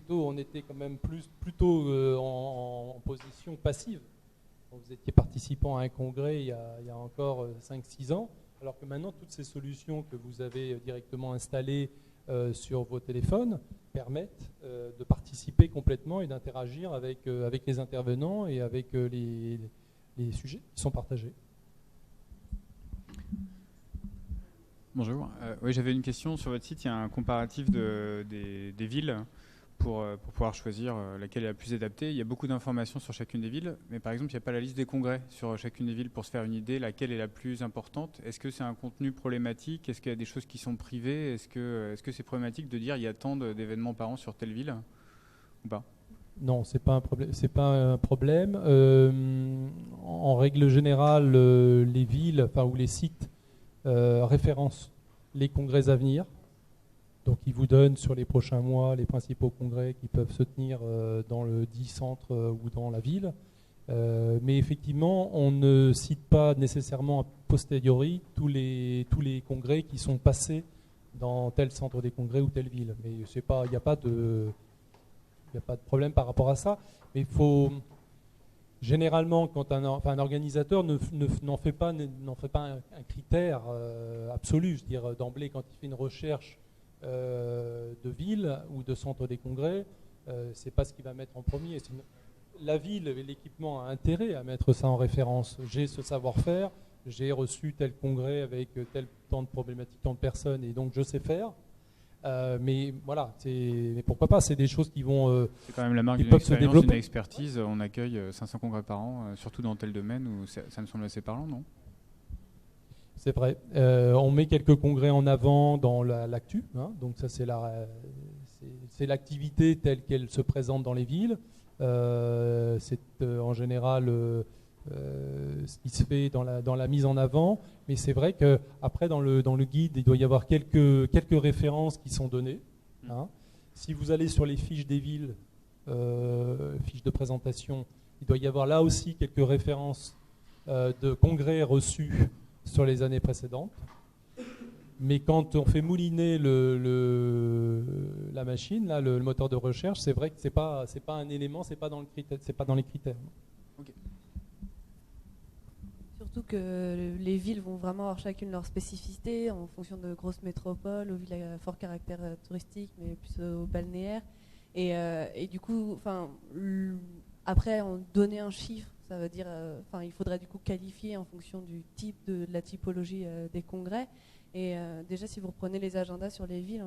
On était quand même plutôt en position passive. Vous étiez participant à un congrès il y a encore 5-6 ans, alors que maintenant, toutes ces solutions que vous avez directement installées sur vos téléphones permettent de participer complètement et d'interagir avec les intervenants et avec les sujets qui sont partagés. Bonjour. Oui, j'avais une question. Sur votre site, il y a un comparatif des villes pour pouvoir choisir laquelle est la plus adaptée. Il y a beaucoup d'informations sur chacune des villes, mais par exemple, il n'y a pas la liste des congrès sur chacune des villes pour se faire une idée laquelle est la plus importante. Est-ce que c'est un contenu problématique? Est-ce qu'il y a des choses qui sont privées? Est-ce que c'est problématique de dire il y a tant d'événements par an sur telle ville ou pas? Non, c'est pas un problème. En règle générale, les villes, ou les sites référencent les congrès à venir. Donc, ils vous donnent sur les prochains mois les principaux congrès qui peuvent se tenir dans le 10 centre ou dans la ville. Mais effectivement, on ne cite pas nécessairement a posteriori tous les congrès qui sont passés dans tel centre des congrès ou telle ville. Mais il n'y a pas de il n'y a pas de problème par rapport à ça. Mais il faut... Généralement, quand un organisateur n'en fait pas un critère absolu, je veux dire d'emblée quand il fait une recherche de ville ou de centre des congrès, c'est pas ce qu'il va mettre en premier. La ville et l'équipement a intérêt à mettre ça en référence. J'ai ce savoir-faire, j'ai reçu tel congrès avec tel temps de problématiques, tant de personnes, et donc je sais faire. Mais voilà, mais pourquoi pas, c'est des choses qui vont c'est quand même la marque d'une expérience, d'une expertise. On accueille 500 congrès par an, surtout dans tel domaine où ça me semble assez parlant, non? C'est vrai. On met quelques congrès en avant dans l'actu, hein, donc ça c'est l'activité telle qu'elle se présente dans les villes. C'est en général ce qui se fait dans la mise en avant, mais c'est vrai qu'après dans le guide, il doit y avoir quelques références qui sont données. Hein. Si vous allez sur les fiches des villes, fiches de présentation, il doit y avoir là aussi quelques références de congrès reçus sur les années précédentes. Mais quand on fait mouliner la machine, là, le moteur de recherche, c'est vrai que c'est pas un élément, c'est pas dans les critères. Okay. Surtout que les villes vont vraiment avoir chacune leur spécificité en fonction de grosses métropoles, aux villes à fort caractère touristique, mais plus aux balnéaires. Et du coup, après, donner un chiffre, ça veut dire, il faudrait du coup qualifier en fonction du type de la typologie des congrès. Et déjà, si vous reprenez les agendas sur les villes,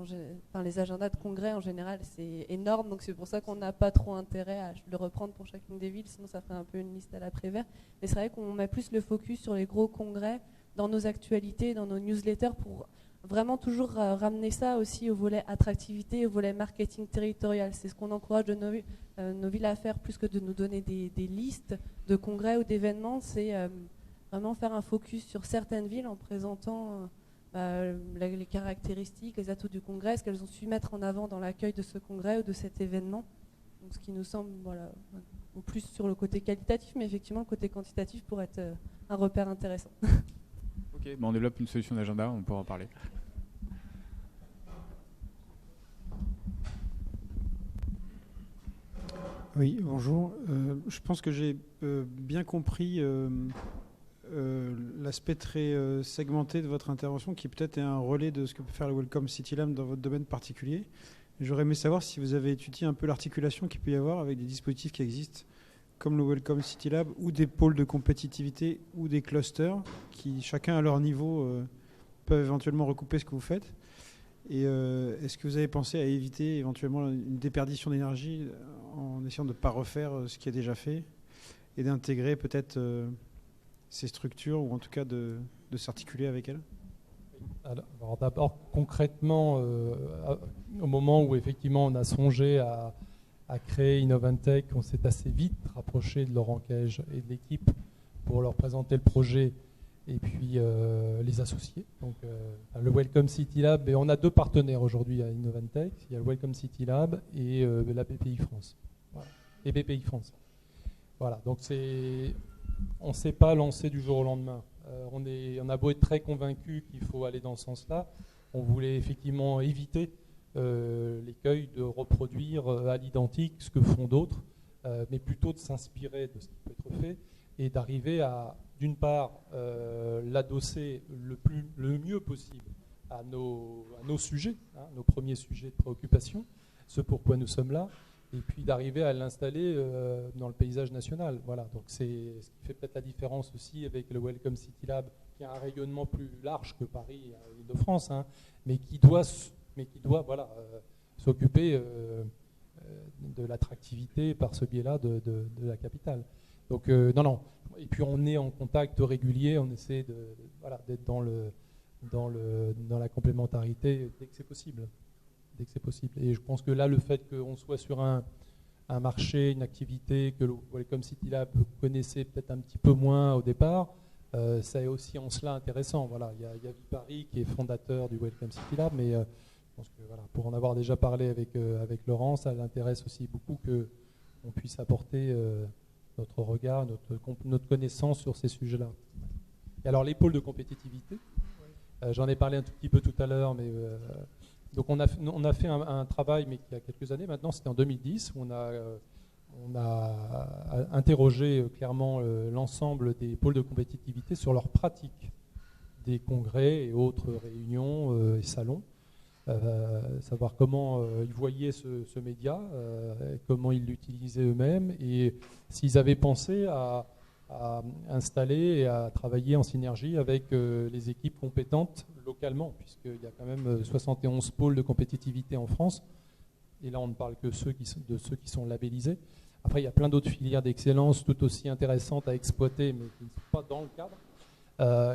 les agendas de congrès en général, c'est énorme. Donc c'est pour ça qu'on n'a pas trop intérêt à le reprendre pour chacune des villes, sinon ça ferait un peu une liste à la Prévert. Mais c'est vrai qu'on met plus le focus sur les gros congrès dans nos actualités, dans nos newsletters, pour vraiment toujours ramener ça aussi au volet attractivité, au volet marketing territorial. C'est ce qu'on encourage de nos villes à faire, plus que de nous donner des listes de congrès ou d'événements. C'est vraiment faire un focus sur certaines villes en présentant les caractéristiques, les atouts du congrès, ce qu'elles ont su mettre en avant dans l'accueil de ce congrès ou de cet événement. Donc, ce qui nous semble au plus sur le côté qualitatif, mais effectivement le côté quantitatif pourrait être un repère intéressant. Ok, on développe une solution d'agenda, on pourra en parler. Oui, bonjour. Je pense que j'ai bien compris l'aspect très segmenté de votre intervention, qui peut-être est un relais de ce que peut faire le Welcome City Lab dans votre domaine particulier. J'aurais aimé savoir si vous avez étudié un peu l'articulation qu'il peut y avoir avec des dispositifs qui existent, comme le Welcome City Lab, ou des pôles de compétitivité, ou des clusters, qui chacun à leur niveau peuvent éventuellement recouper ce que vous faites. Et est-ce que vous avez pensé à éviter éventuellement une déperdition d'énergie en essayant de ne pas refaire ce qui est déjà fait et d'intégrer peut-être ces structures, ou en tout cas de s'articuler avec elles? Alors d'abord, concrètement, au moment où effectivement on a songé à créer Innovantech, on s'est assez vite rapproché de Laurent Cage et de l'équipe pour leur présenter le projet et puis les associés. Donc le Welcome City Lab, et on a deux partenaires aujourd'hui à Innovantech. Il y a le Welcome City Lab et la BPI France. Voilà. Et BPI France. Voilà, donc on ne s'est pas lancé du jour au lendemain. On a beau être très convaincu qu'il faut aller dans ce sens-là, on voulait effectivement éviter l'écueil de reproduire à l'identique ce que font d'autres, mais plutôt de s'inspirer de ce qui peut être fait et d'arriver à, d'une part, l'adosser le mieux possible à nos sujets, hein, nos premiers sujets de préoccupation, ce pourquoi nous sommes là, et puis d'arriver à l'installer dans le paysage national. Voilà, donc c'est ce qui fait peut-être la différence aussi avec le Welcome City Lab, qui a un rayonnement plus large que Paris et l'Île-de-France, hein, mais qui doit s'occuper de l'attractivité par ce biais-là de la capitale. Donc non. Et puis on est en contact régulier, on essaie d'être dans la complémentarité dès que c'est possible. Et je pense que là, le fait qu'on soit sur un marché, une activité que le Welcome City Lab connaissait peut-être un petit peu moins au départ, ça est aussi en cela intéressant. Voilà, il y a Vipari qui est fondateur du Welcome City Lab, mais je pense que pour en avoir déjà parlé avec Laurent, ça l'intéresse aussi beaucoup qu'on puisse apporter notre regard, notre connaissance sur ces sujets-là. Et alors les pôles de compétitivité, j'en ai parlé un tout petit peu tout à l'heure, mais Donc on a fait un travail, mais qui a quelques années maintenant, c'était en 2010, où on a interrogé clairement l'ensemble des pôles de compétitivité sur leur pratique des congrès et autres réunions et salons, savoir comment ils voyaient ce média, comment ils l'utilisaient eux-mêmes, et s'ils avaient pensé à installer et à travailler en synergie avec les équipes compétentes localement, puisqu'il y a quand même 71 pôles de compétitivité en France, et là on ne parle que de ceux qui sont labellisés. Après, il y a plein d'autres filières d'excellence tout aussi intéressantes à exploiter, mais qui ne sont pas dans le cadre.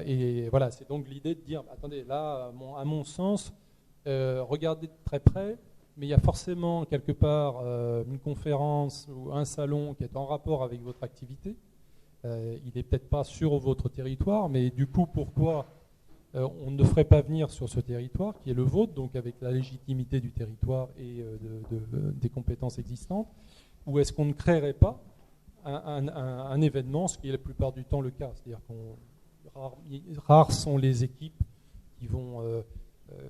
Et voilà, c'est donc l'idée de dire, attendez, là, à mon sens, regardez de très près, mais il y a forcément quelque part une conférence ou un salon qui est en rapport avec votre activité. Il n'est peut-être pas sur votre territoire, mais du coup, pourquoi on ne ferait pas venir sur ce territoire, qui est le vôtre, donc avec la légitimité du territoire et des compétences existantes, ou est-ce qu'on ne créerait pas un événement, ce qui est la plupart du temps le cas, c'est-à-dire rares sont les équipes qui vont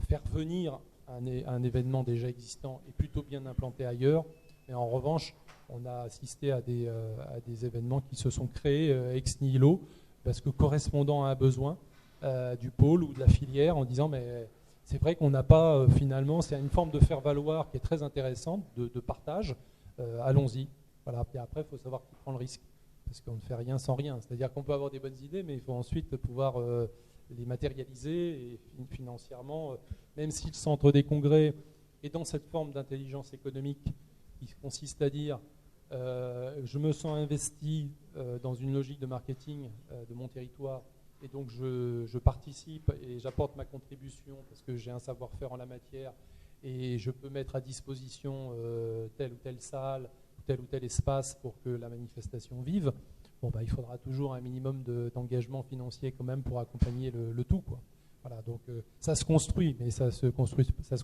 faire venir un événement déjà existant et plutôt bien implanté ailleurs, mais en revanche, on a assisté à des événements qui se sont créés ex nihilo, parce que correspondant à un besoin du pôle ou de la filière, en disant mais c'est vrai qu'on n'a pas finalement, c'est une forme de faire valoir qui est très intéressante, de partage, allons-y. Voilà. Puis après, il faut savoir qui prend le risque, parce qu'on ne fait rien sans rien. C'est-à-dire qu'on peut avoir des bonnes idées, mais il faut ensuite pouvoir les matérialiser et financièrement, même si le centre des congrès est dans cette forme d'intelligence économique qui consiste à dire je me sens investi dans une logique de marketing de mon territoire, et donc je participe et j'apporte ma contribution parce que j'ai un savoir-faire en la matière et je peux mettre à disposition telle ou telle salle, tel ou tel espace pour que la manifestation vive. Bon, il faudra toujours un minimum d'engagement financier quand même pour accompagner le tout, quoi. Voilà, donc ça se construit, mais ça se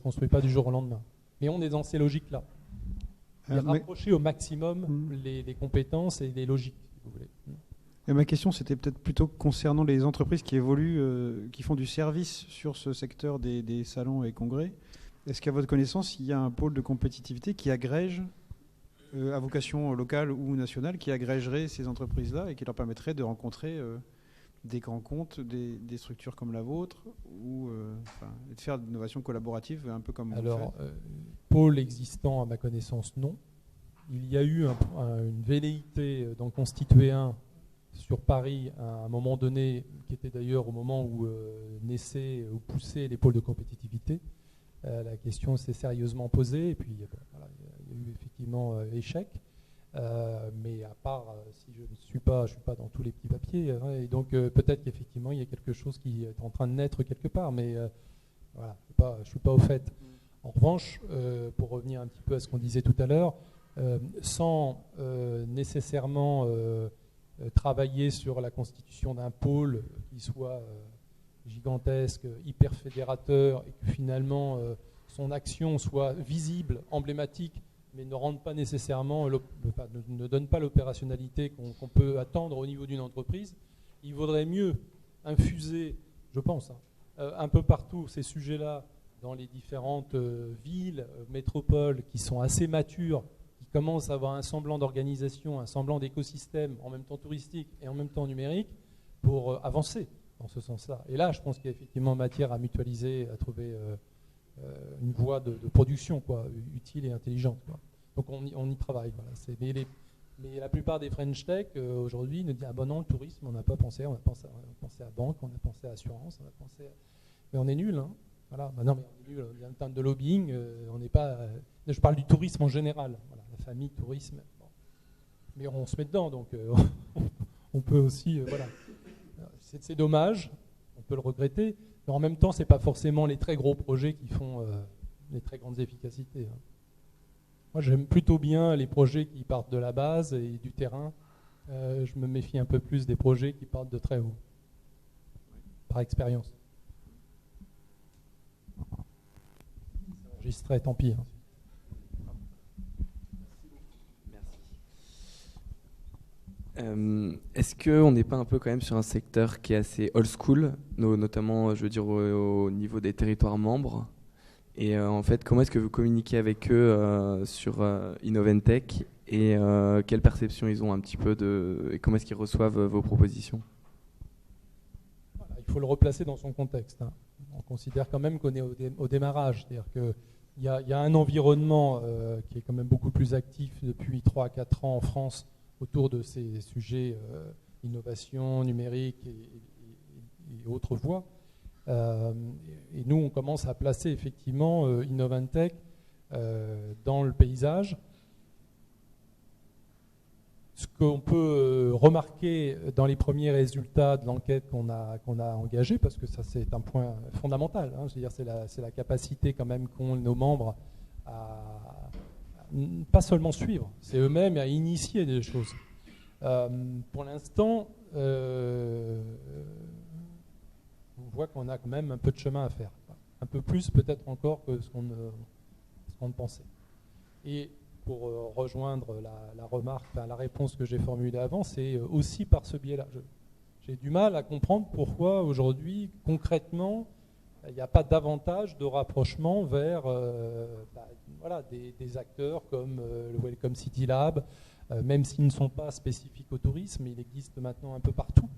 construit pas du jour au lendemain. Mais on est dans ces logiques-là. Et rapprocher au maximum les compétences et les logiques, si vous voulez. Et ma question, c'était peut-être plutôt concernant les entreprises qui évoluent, qui font du service sur ce secteur des salons et congrès. Est-ce qu'à votre connaissance, il y a un pôle de compétitivité qui agrège, à vocation locale ou nationale, qui agrégerait ces entreprises-là et qui leur permettrait de rencontrer des grands comptes, des structures comme la vôtre, ou de faire de l'innovation collaborative un peu comme vous faites ? Alors, pôle existant, à ma connaissance, non. Il y a eu une velléité d'en constituer un sur Paris à un moment donné, qui était d'ailleurs au moment où naissaient ou poussaient les pôles de compétitivité. La question s'est sérieusement posée, et puis voilà, il y a eu effectivement échec. Mais à part, si je ne suis pas dans tous les petits papiers, et donc peut-être qu'effectivement il y a quelque chose qui est en train de naître quelque part, mais voilà, je ne suis pas au fait. En revanche, pour revenir un petit peu à ce qu'on disait tout à l'heure, sans nécessairement travailler sur la constitution d'un pôle qui soit gigantesque, hyper fédérateur, et que finalement son action soit visible, emblématique, mais ne rentre pas nécessairement, ne donne pas l'opérationnalité qu'on peut attendre au niveau d'une entreprise. Il vaudrait mieux infuser, je pense, un peu partout ces sujets-là dans les différentes villes, métropoles qui sont assez matures, qui commencent à avoir un semblant d'organisation, un semblant d'écosystème, en même temps touristique et en même temps numérique, pour avancer dans ce sens-là. Et là, je pense qu'il y a effectivement matière à mutualiser, à trouver une voie de production, quoi, utile et intelligente, quoi. Donc on y travaille. Voilà. Mais la plupart des French Tech aujourd'hui nous disent ah ben non, le tourisme, on n'a pas pensé, on a pensé à banque, on a pensé à assurance, on a pensé mais on est nul, hein. Voilà. Ben non, mais on est nul, il y a un terme de lobbying, on n'est pas. Je parle du tourisme en général, voilà, la famille, tourisme. Bon. Mais on se met dedans, donc on peut aussi, voilà. C'est dommage, on peut le regretter, mais en même temps, c'est pas forcément les très gros projets qui font les très grandes efficacités, hein. Moi, j'aime plutôt bien les projets qui partent de la base et du terrain. Je me méfie un peu plus des projets qui partent de très haut, par expérience. Enregistré, tant pis. Hein. Est-ce qu'on n'est pas un peu quand même sur un secteur qui est assez old school, notamment, je veux dire, au niveau des territoires membres, Et en fait, comment est-ce que vous communiquez avec eux sur Innoventech et quelle perception ils ont un petit peu et comment est-ce qu'ils reçoivent vos propositions? Voilà, il faut le replacer dans son contexte. Hein. On considère quand même qu'on est au démarrage, c'est-à-dire qu'il y a un environnement qui est quand même beaucoup plus actif depuis 3 à 4 ans en France autour de ces sujets innovation, numérique et autres voies. Et nous, on commence à placer effectivement Innoventech dans le paysage. Ce qu'on peut remarquer dans les premiers résultats de l'enquête qu'on a engagée, parce que ça c'est un point fondamental, hein, je veux dire, c'est la capacité quand même qu'ont nos membres à pas seulement suivre, c'est eux-mêmes à initier des choses. Pour l'instant, on voit qu'on a quand même un peu de chemin à faire, un peu plus peut-être encore que ce qu'on ne pensait. Et pour rejoindre la remarque, la réponse que j'ai formulée avant, c'est aussi par ce biais-là. J'ai du mal à comprendre pourquoi aujourd'hui, concrètement, il n'y a pas davantage de rapprochement vers voilà, des acteurs comme le Welcome City Lab, même s'ils ne sont pas spécifiques au tourisme, il existe maintenant un peu partout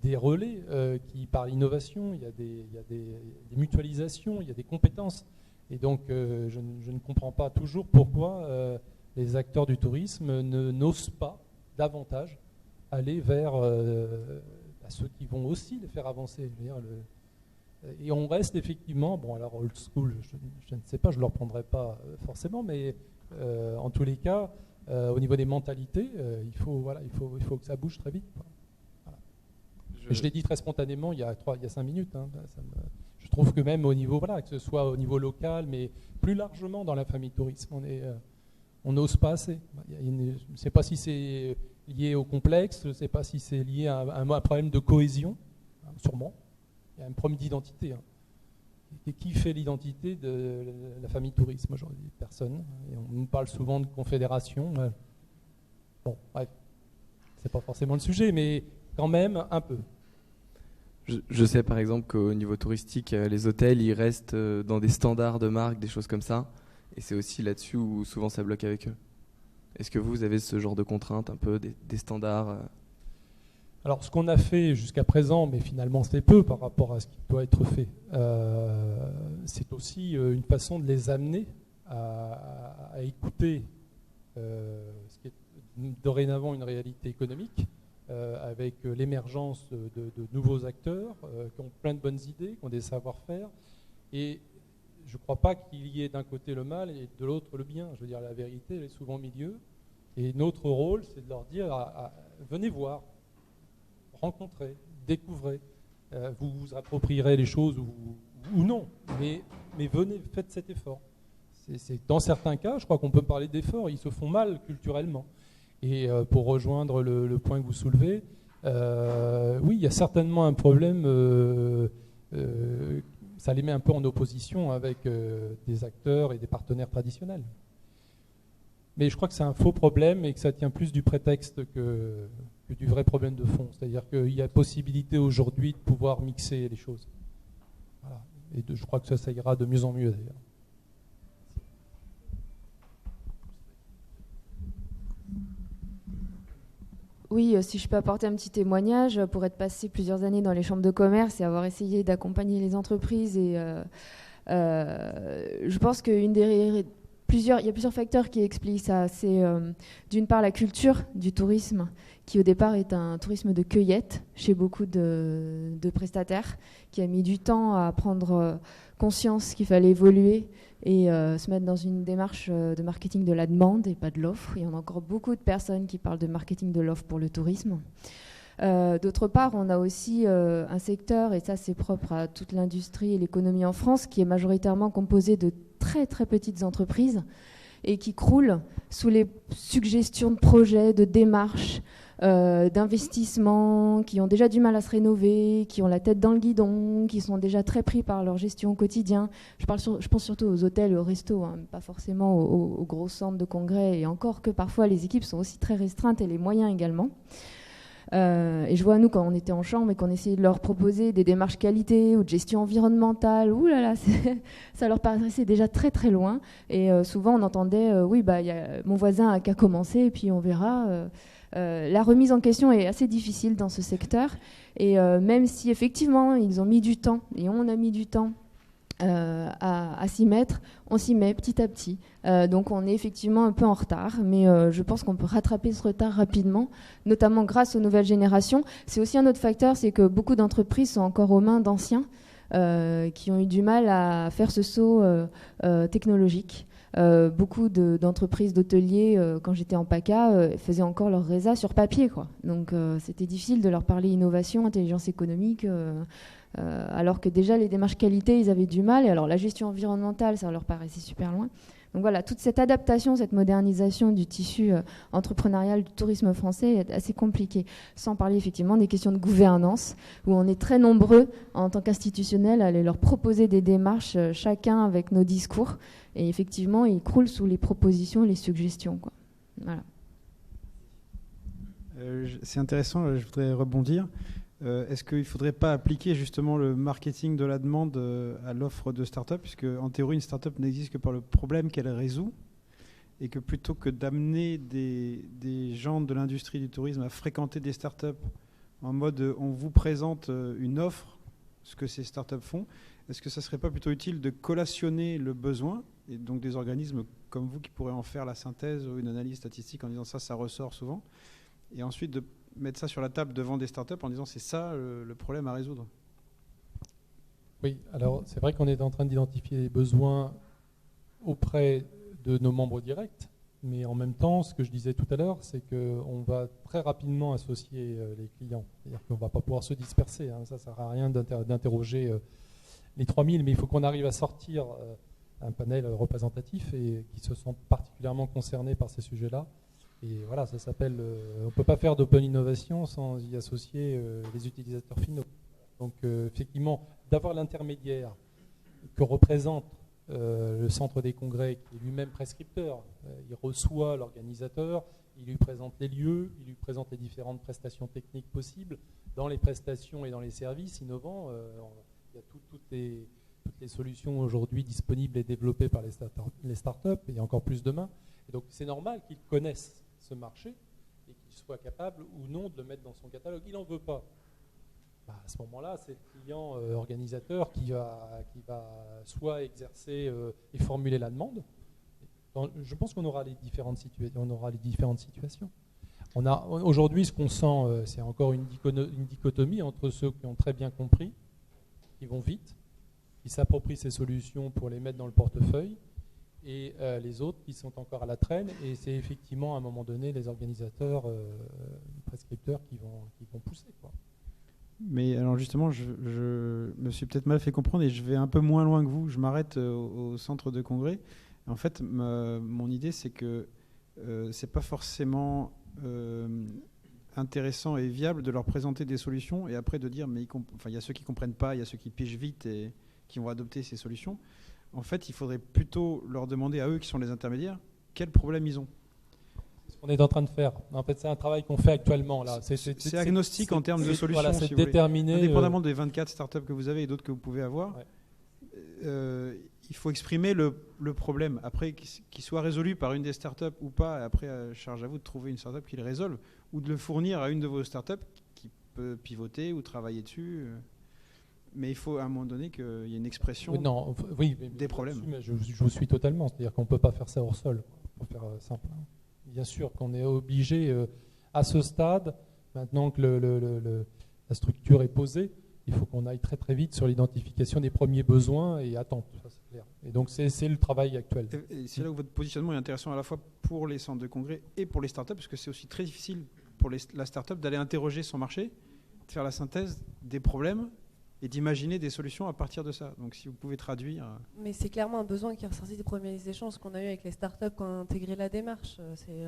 des relais qui parlent innovation, il y a des mutualisations, il y a des compétences. Et donc, je ne comprends pas toujours pourquoi les acteurs du tourisme n'osent pas davantage aller vers ceux qui vont aussi les faire avancer. Je veux dire, et on reste effectivement, bon alors old school, je ne sais pas, je ne leur prendrai pas forcément, mais en tous les cas, au niveau des mentalités, il faut que ça bouge très vite. Voilà. Je l'ai dit très spontanément il y a 5 minutes. Hein, je trouve que même au niveau, voilà, que ce soit au niveau local, mais plus largement dans la famille tourisme, on n'ose pas assez. Je ne sais pas si c'est lié au complexe, je ne sais pas si c'est lié à un problème de cohésion, hein, sûrement. Il y a un problème d'identité. Hein. Et qui fait l'identité de la famille tourisme aujourd'hui? Personne. Et on nous parle souvent de confédération. Bon, bref, c'est pas forcément le sujet, mais quand même un peu. Je sais par exemple qu'au niveau touristique, les hôtels, ils restent dans des standards de marque, des choses comme ça. Et c'est aussi là-dessus où souvent ça bloque avec eux. Est-ce que vous avez ce genre de contraintes, un peu des standards Alors, ce qu'on a fait jusqu'à présent, mais finalement c'est peu par rapport à ce qui doit être fait, c'est aussi une façon de les amener à écouter ce qui est dorénavant une réalité économique, avec l'émergence de nouveaux acteurs qui ont plein de bonnes idées, qui ont des savoir-faire. Et je ne crois pas qu'il y ait d'un côté le mal et de l'autre le bien. Je veux dire, la vérité, elle est souvent au milieu. Et notre rôle, c'est de leur dire venez voir, rencontrez, découvrez. Vous vous approprierez les choses ou non, mais venez, faites cet effort. Dans certains cas, je crois qu'on peut parler d'efforts, ils se font mal culturellement. Et pour rejoindre le point que vous soulevez, oui, il y a certainement un problème, ça les met un peu en opposition avec des acteurs et des partenaires traditionnels. Mais je crois que c'est un faux problème et que ça tient plus du prétexte que du vrai problème de fond. C'est-à-dire qu'il y a possibilité aujourd'hui de pouvoir mixer les choses. Voilà. Et je crois que ça ira de mieux en mieux d'ailleurs. Oui, si je peux apporter un petit témoignage, pour être passé plusieurs années dans les chambres de commerce et avoir essayé d'accompagner les entreprises, et je pense qu'il y a plusieurs facteurs qui expliquent ça. C'est d'une part la culture du tourisme, qui au départ est un tourisme de cueillette chez beaucoup de prestataires, qui a mis du temps à prendre conscience qu'il fallait évoluer et se mettre dans une démarche de marketing de la demande et pas de l'offre. Il y en a encore beaucoup de personnes qui parlent de marketing de l'offre pour le tourisme. D'autre part, on a aussi un secteur, et ça c'est propre à toute l'industrie et l'économie en France, qui est majoritairement composé de très très petites entreprises et qui croulent sous les suggestions de projets, de démarches, d'investissements, qui ont déjà du mal à se rénover, qui ont la tête dans le guidon, qui sont déjà très pris par leur gestion au quotidien. Je pense surtout aux hôtels et aux restos, hein, pas forcément aux gros centres de congrès, et encore que parfois les équipes sont aussi très restreintes et les moyens également. Et je vois, nous, quand on était en chambre et qu'on essayait de leur proposer des démarches qualité ou de gestion environnementale, ça leur paraissait déjà très très loin. Et souvent, on entendait, oui, bah, y a mon voisin a qu'à commencer et puis on verra. La remise en question est assez difficile dans ce secteur. Et même si effectivement, ils ont mis du temps, et on a mis du temps à s'y mettre, on s'y met petit à petit. Donc on est effectivement un peu en retard, mais je pense qu'on peut rattraper ce retard rapidement, notamment grâce aux nouvelles générations. C'est aussi un autre facteur, c'est que beaucoup d'entreprises sont encore aux mains d'anciens qui ont eu du mal à faire ce saut technologique. Beaucoup d'entreprises d'hôteliers, quand j'étais en PACA, faisaient encore leur résa sur papier, quoi. Donc c'était difficile de leur parler innovation, intelligence économique, alors que déjà les démarches qualité, ils avaient du mal. Et alors la gestion environnementale, ça leur paraissait super loin. Donc voilà, toute cette adaptation, cette modernisation du tissu entrepreneurial du tourisme français est assez compliquée. Sans parler effectivement des questions de gouvernance, où on est très nombreux en tant qu'institutionnels à aller leur proposer des démarches, chacun avec nos discours. Et effectivement, ils croulent sous les propositions et les suggestions, quoi. Voilà. C'est intéressant, je voudrais rebondir. Est-ce qu'il ne faudrait pas appliquer justement le marketing de la demande à l'offre de start-up, puisque en théorie, une start-up n'existe que par le problème qu'elle résout, et que plutôt que d'amener des gens de l'industrie du tourisme à fréquenter des start-up en mode on vous présente une offre, ce que ces start-up font, est-ce que ça ne serait pas plutôt utile de collationner le besoin, et donc des organismes comme vous qui pourraient en faire la synthèse ou une analyse statistique en disant ça ressort souvent, et ensuite de mettre ça sur la table devant des startups en disant c'est ça le problème à résoudre. Oui, alors c'est vrai qu'on est en train d'identifier les besoins auprès de nos membres directs, mais en même temps, ce que je disais tout à l'heure, c'est qu'on va très rapidement associer les clients. C'est-à-dire qu'on ne va pas pouvoir se disperser, hein. Ça ne sert à rien d'interroger les 3000, mais il faut qu'on arrive à sortir un panel représentatif et qui se sentent particulièrement concernés par ces sujets-là. Et voilà, ça s'appelle. On ne peut pas faire d'open innovation sans y associer les utilisateurs finaux. Donc, effectivement, d'avoir l'intermédiaire que représente le centre des congrès, qui est lui-même prescripteur. Il reçoit l'organisateur, il lui présente les lieux, il lui présente les différentes prestations techniques possibles. Dans les prestations et dans les services innovants, il y a toutes les solutions aujourd'hui disponibles et développées par les startups, et encore plus demain. Et donc, c'est normal qu'ils connaissent ce marché et qu'il soit capable ou non de le mettre dans son catalogue. Il n'en veut pas. Bah, à ce moment-là, c'est le client organisateur qui va soit exercer et formuler la demande. Je pense qu'on aura les différentes situations. Aujourd'hui, ce qu'on sent, c'est encore une dichotomie entre ceux qui ont très bien compris, qui vont vite, qui s'approprient ces solutions pour les mettre dans le portefeuille, et les autres qui sont encore à la traîne, et c'est effectivement à un moment donné les organisateurs, les prescripteurs qui vont pousser, quoi. Mais alors justement, je me suis peut-être mal fait comprendre et je vais un peu moins loin que vous. Je m'arrête au centre de congrès. En fait, mon idée, c'est que c'est pas forcément intéressant et viable de leur présenter des solutions et après de dire mais il y a ceux qui comprennent pas, il y a ceux qui pigent vite et qui vont adopter ces solutions. En fait, il faudrait plutôt leur demander à eux qui sont les intermédiaires quels problèmes ils ont. C'est ce qu'on est en train de faire. En fait, c'est un travail qu'on fait actuellement là. C'est agnostique en termes de solutions. Voilà, c'est si déterminé. Indépendamment des 24 startups que vous avez et d'autres que vous pouvez avoir, ouais. Il faut exprimer le problème. Après, qu'il soit résolu par une des startups ou pas, et après, charge à vous de trouver une startup qui le résolve ou de le fournir à une de vos startups qui peut pivoter ou travailler dessus. Mais il faut à un moment donné qu'il y ait une expression des problèmes. Mais je vous suis totalement. C'est-à-dire qu'on ne peut pas faire ça hors sol, pour faire simple. Bien sûr qu'on est obligé, à ce stade, maintenant que la structure est posée, il faut qu'on aille très très vite sur l'identification des premiers besoins et attentes. Ça, c'est clair. Et donc c'est le travail actuel. Et c'est là où votre positionnement est intéressant à la fois pour les centres de congrès et pour les startups, parce que c'est aussi très difficile pour la startup d'aller interroger son marché, de faire la synthèse des problèmes et d'imaginer des solutions à partir de ça. Donc si vous pouvez traduire... Mais c'est clairement un besoin qui est ressorti des premiers échanges qu'on a eu avec les startups qui ont intégré la démarche. C'est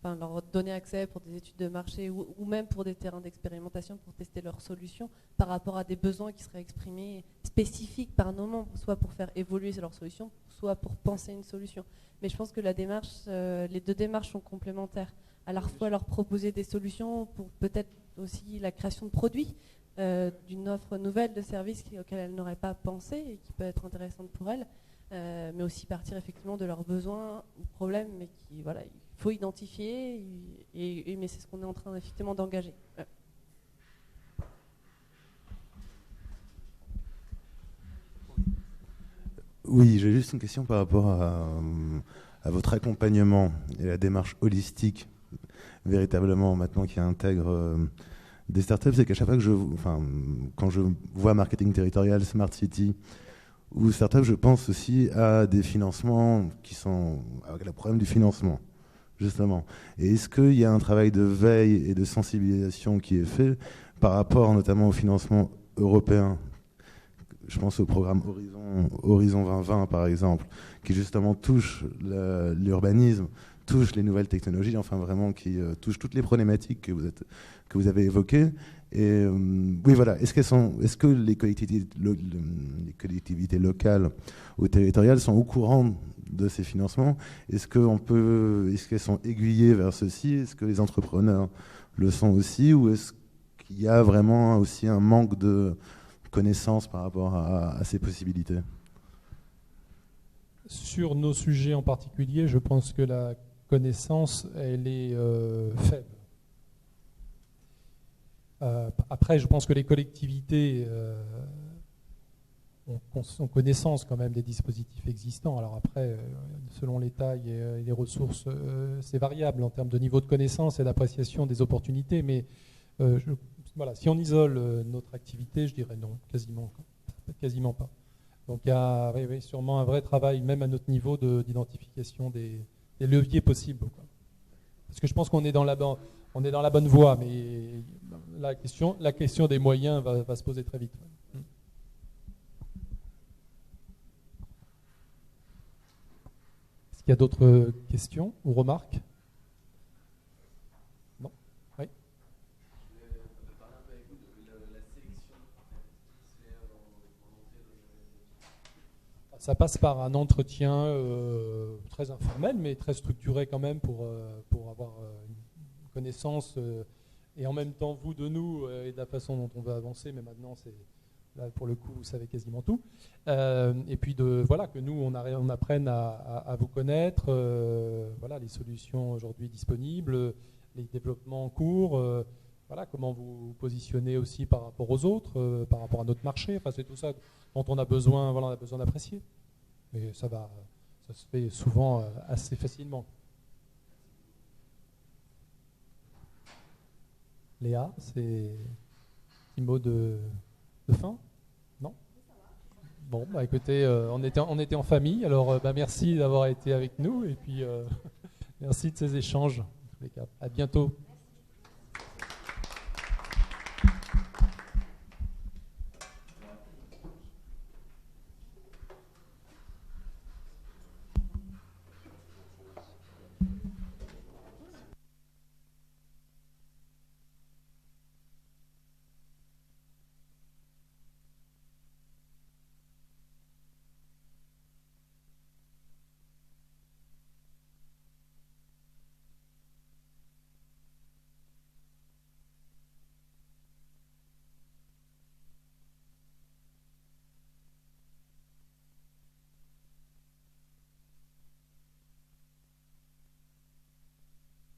leur donner accès pour des études de marché ou même pour des terrains d'expérimentation pour tester leurs solutions par rapport à des besoins qui seraient exprimés spécifiques par nos membres, soit pour faire évoluer leurs solutions, soit pour penser une solution. Mais je pense que la démarche, les deux démarches sont complémentaires. à la fois leur proposer des solutions pour peut-être aussi la création de produits, d'une offre nouvelle de services auxquels elles n'auraient pas pensé et qui peut être intéressante pour elles, mais aussi partir effectivement de leurs besoins ou problèmes, mais qui, voilà, il faut identifier, mais c'est ce qu'on est en train effectivement d'engager. Oui, j'ai juste une question par rapport à votre accompagnement et la démarche holistique, véritablement maintenant qui intègre des startups. C'est qu'à chaque fois que quand je vois marketing territorial, smart city ou startup, je pense aussi à des financements qui sont avec le problème du financement, justement. Et est-ce qu'il y a un travail de veille et de sensibilisation qui est fait par rapport notamment au financement européen? Je pense au programme Horizon 2020, par exemple, qui justement touche l'urbanisme, touche les nouvelles technologies, enfin vraiment qui touche toutes les problématiques que vous avez évoquées. Et oui, voilà. Est-ce que les collectivités locales ou territoriales sont au courant de ces financements? Est-ce qu'elles sont aiguillées vers ceci? Est-ce que les entrepreneurs le sont aussi? Ou est-ce qu'il y a vraiment aussi un manque de connaissances par rapport à ces possibilités? Sur nos sujets en particulier, je pense que la connaissance, elle est faible. Après, je pense que les collectivités ont connaissance quand même des dispositifs existants. Alors après, selon les tailles et les ressources, c'est variable en termes de niveau de connaissance et d'appréciation des opportunités, mais voilà, si on isole notre activité, je dirais non, quasiment pas. Donc il y a sûrement un vrai travail, même à notre niveau, d'identification des leviers possibles, quoi. Parce que je pense qu'on est dans la bonne voie, mais la question des moyens va se poser très vite. Est-ce qu'il y a d'autres questions ou remarques? Non? Oui. Ça passe par un entretien très informel, mais très structuré quand même pour avoir une connaissance et en même temps vous de nous et de la façon dont on va avancer. Mais maintenant, là pour le coup, vous savez quasiment tout. Et puis que nous on apprenne à vous connaître. Voilà les solutions aujourd'hui disponibles, les développements en cours. Voilà comment vous positionnez aussi par rapport aux autres, par rapport à notre marché. Enfin, c'est tout ça dont on a besoin d'apprécier. Mais ça se fait souvent assez facilement. Léa, c'est un petit mot de fin? Non? Bon, bah écoutez, on était en famille, alors merci d'avoir été avec nous et puis merci de ces échanges. En tous les cas. À bientôt.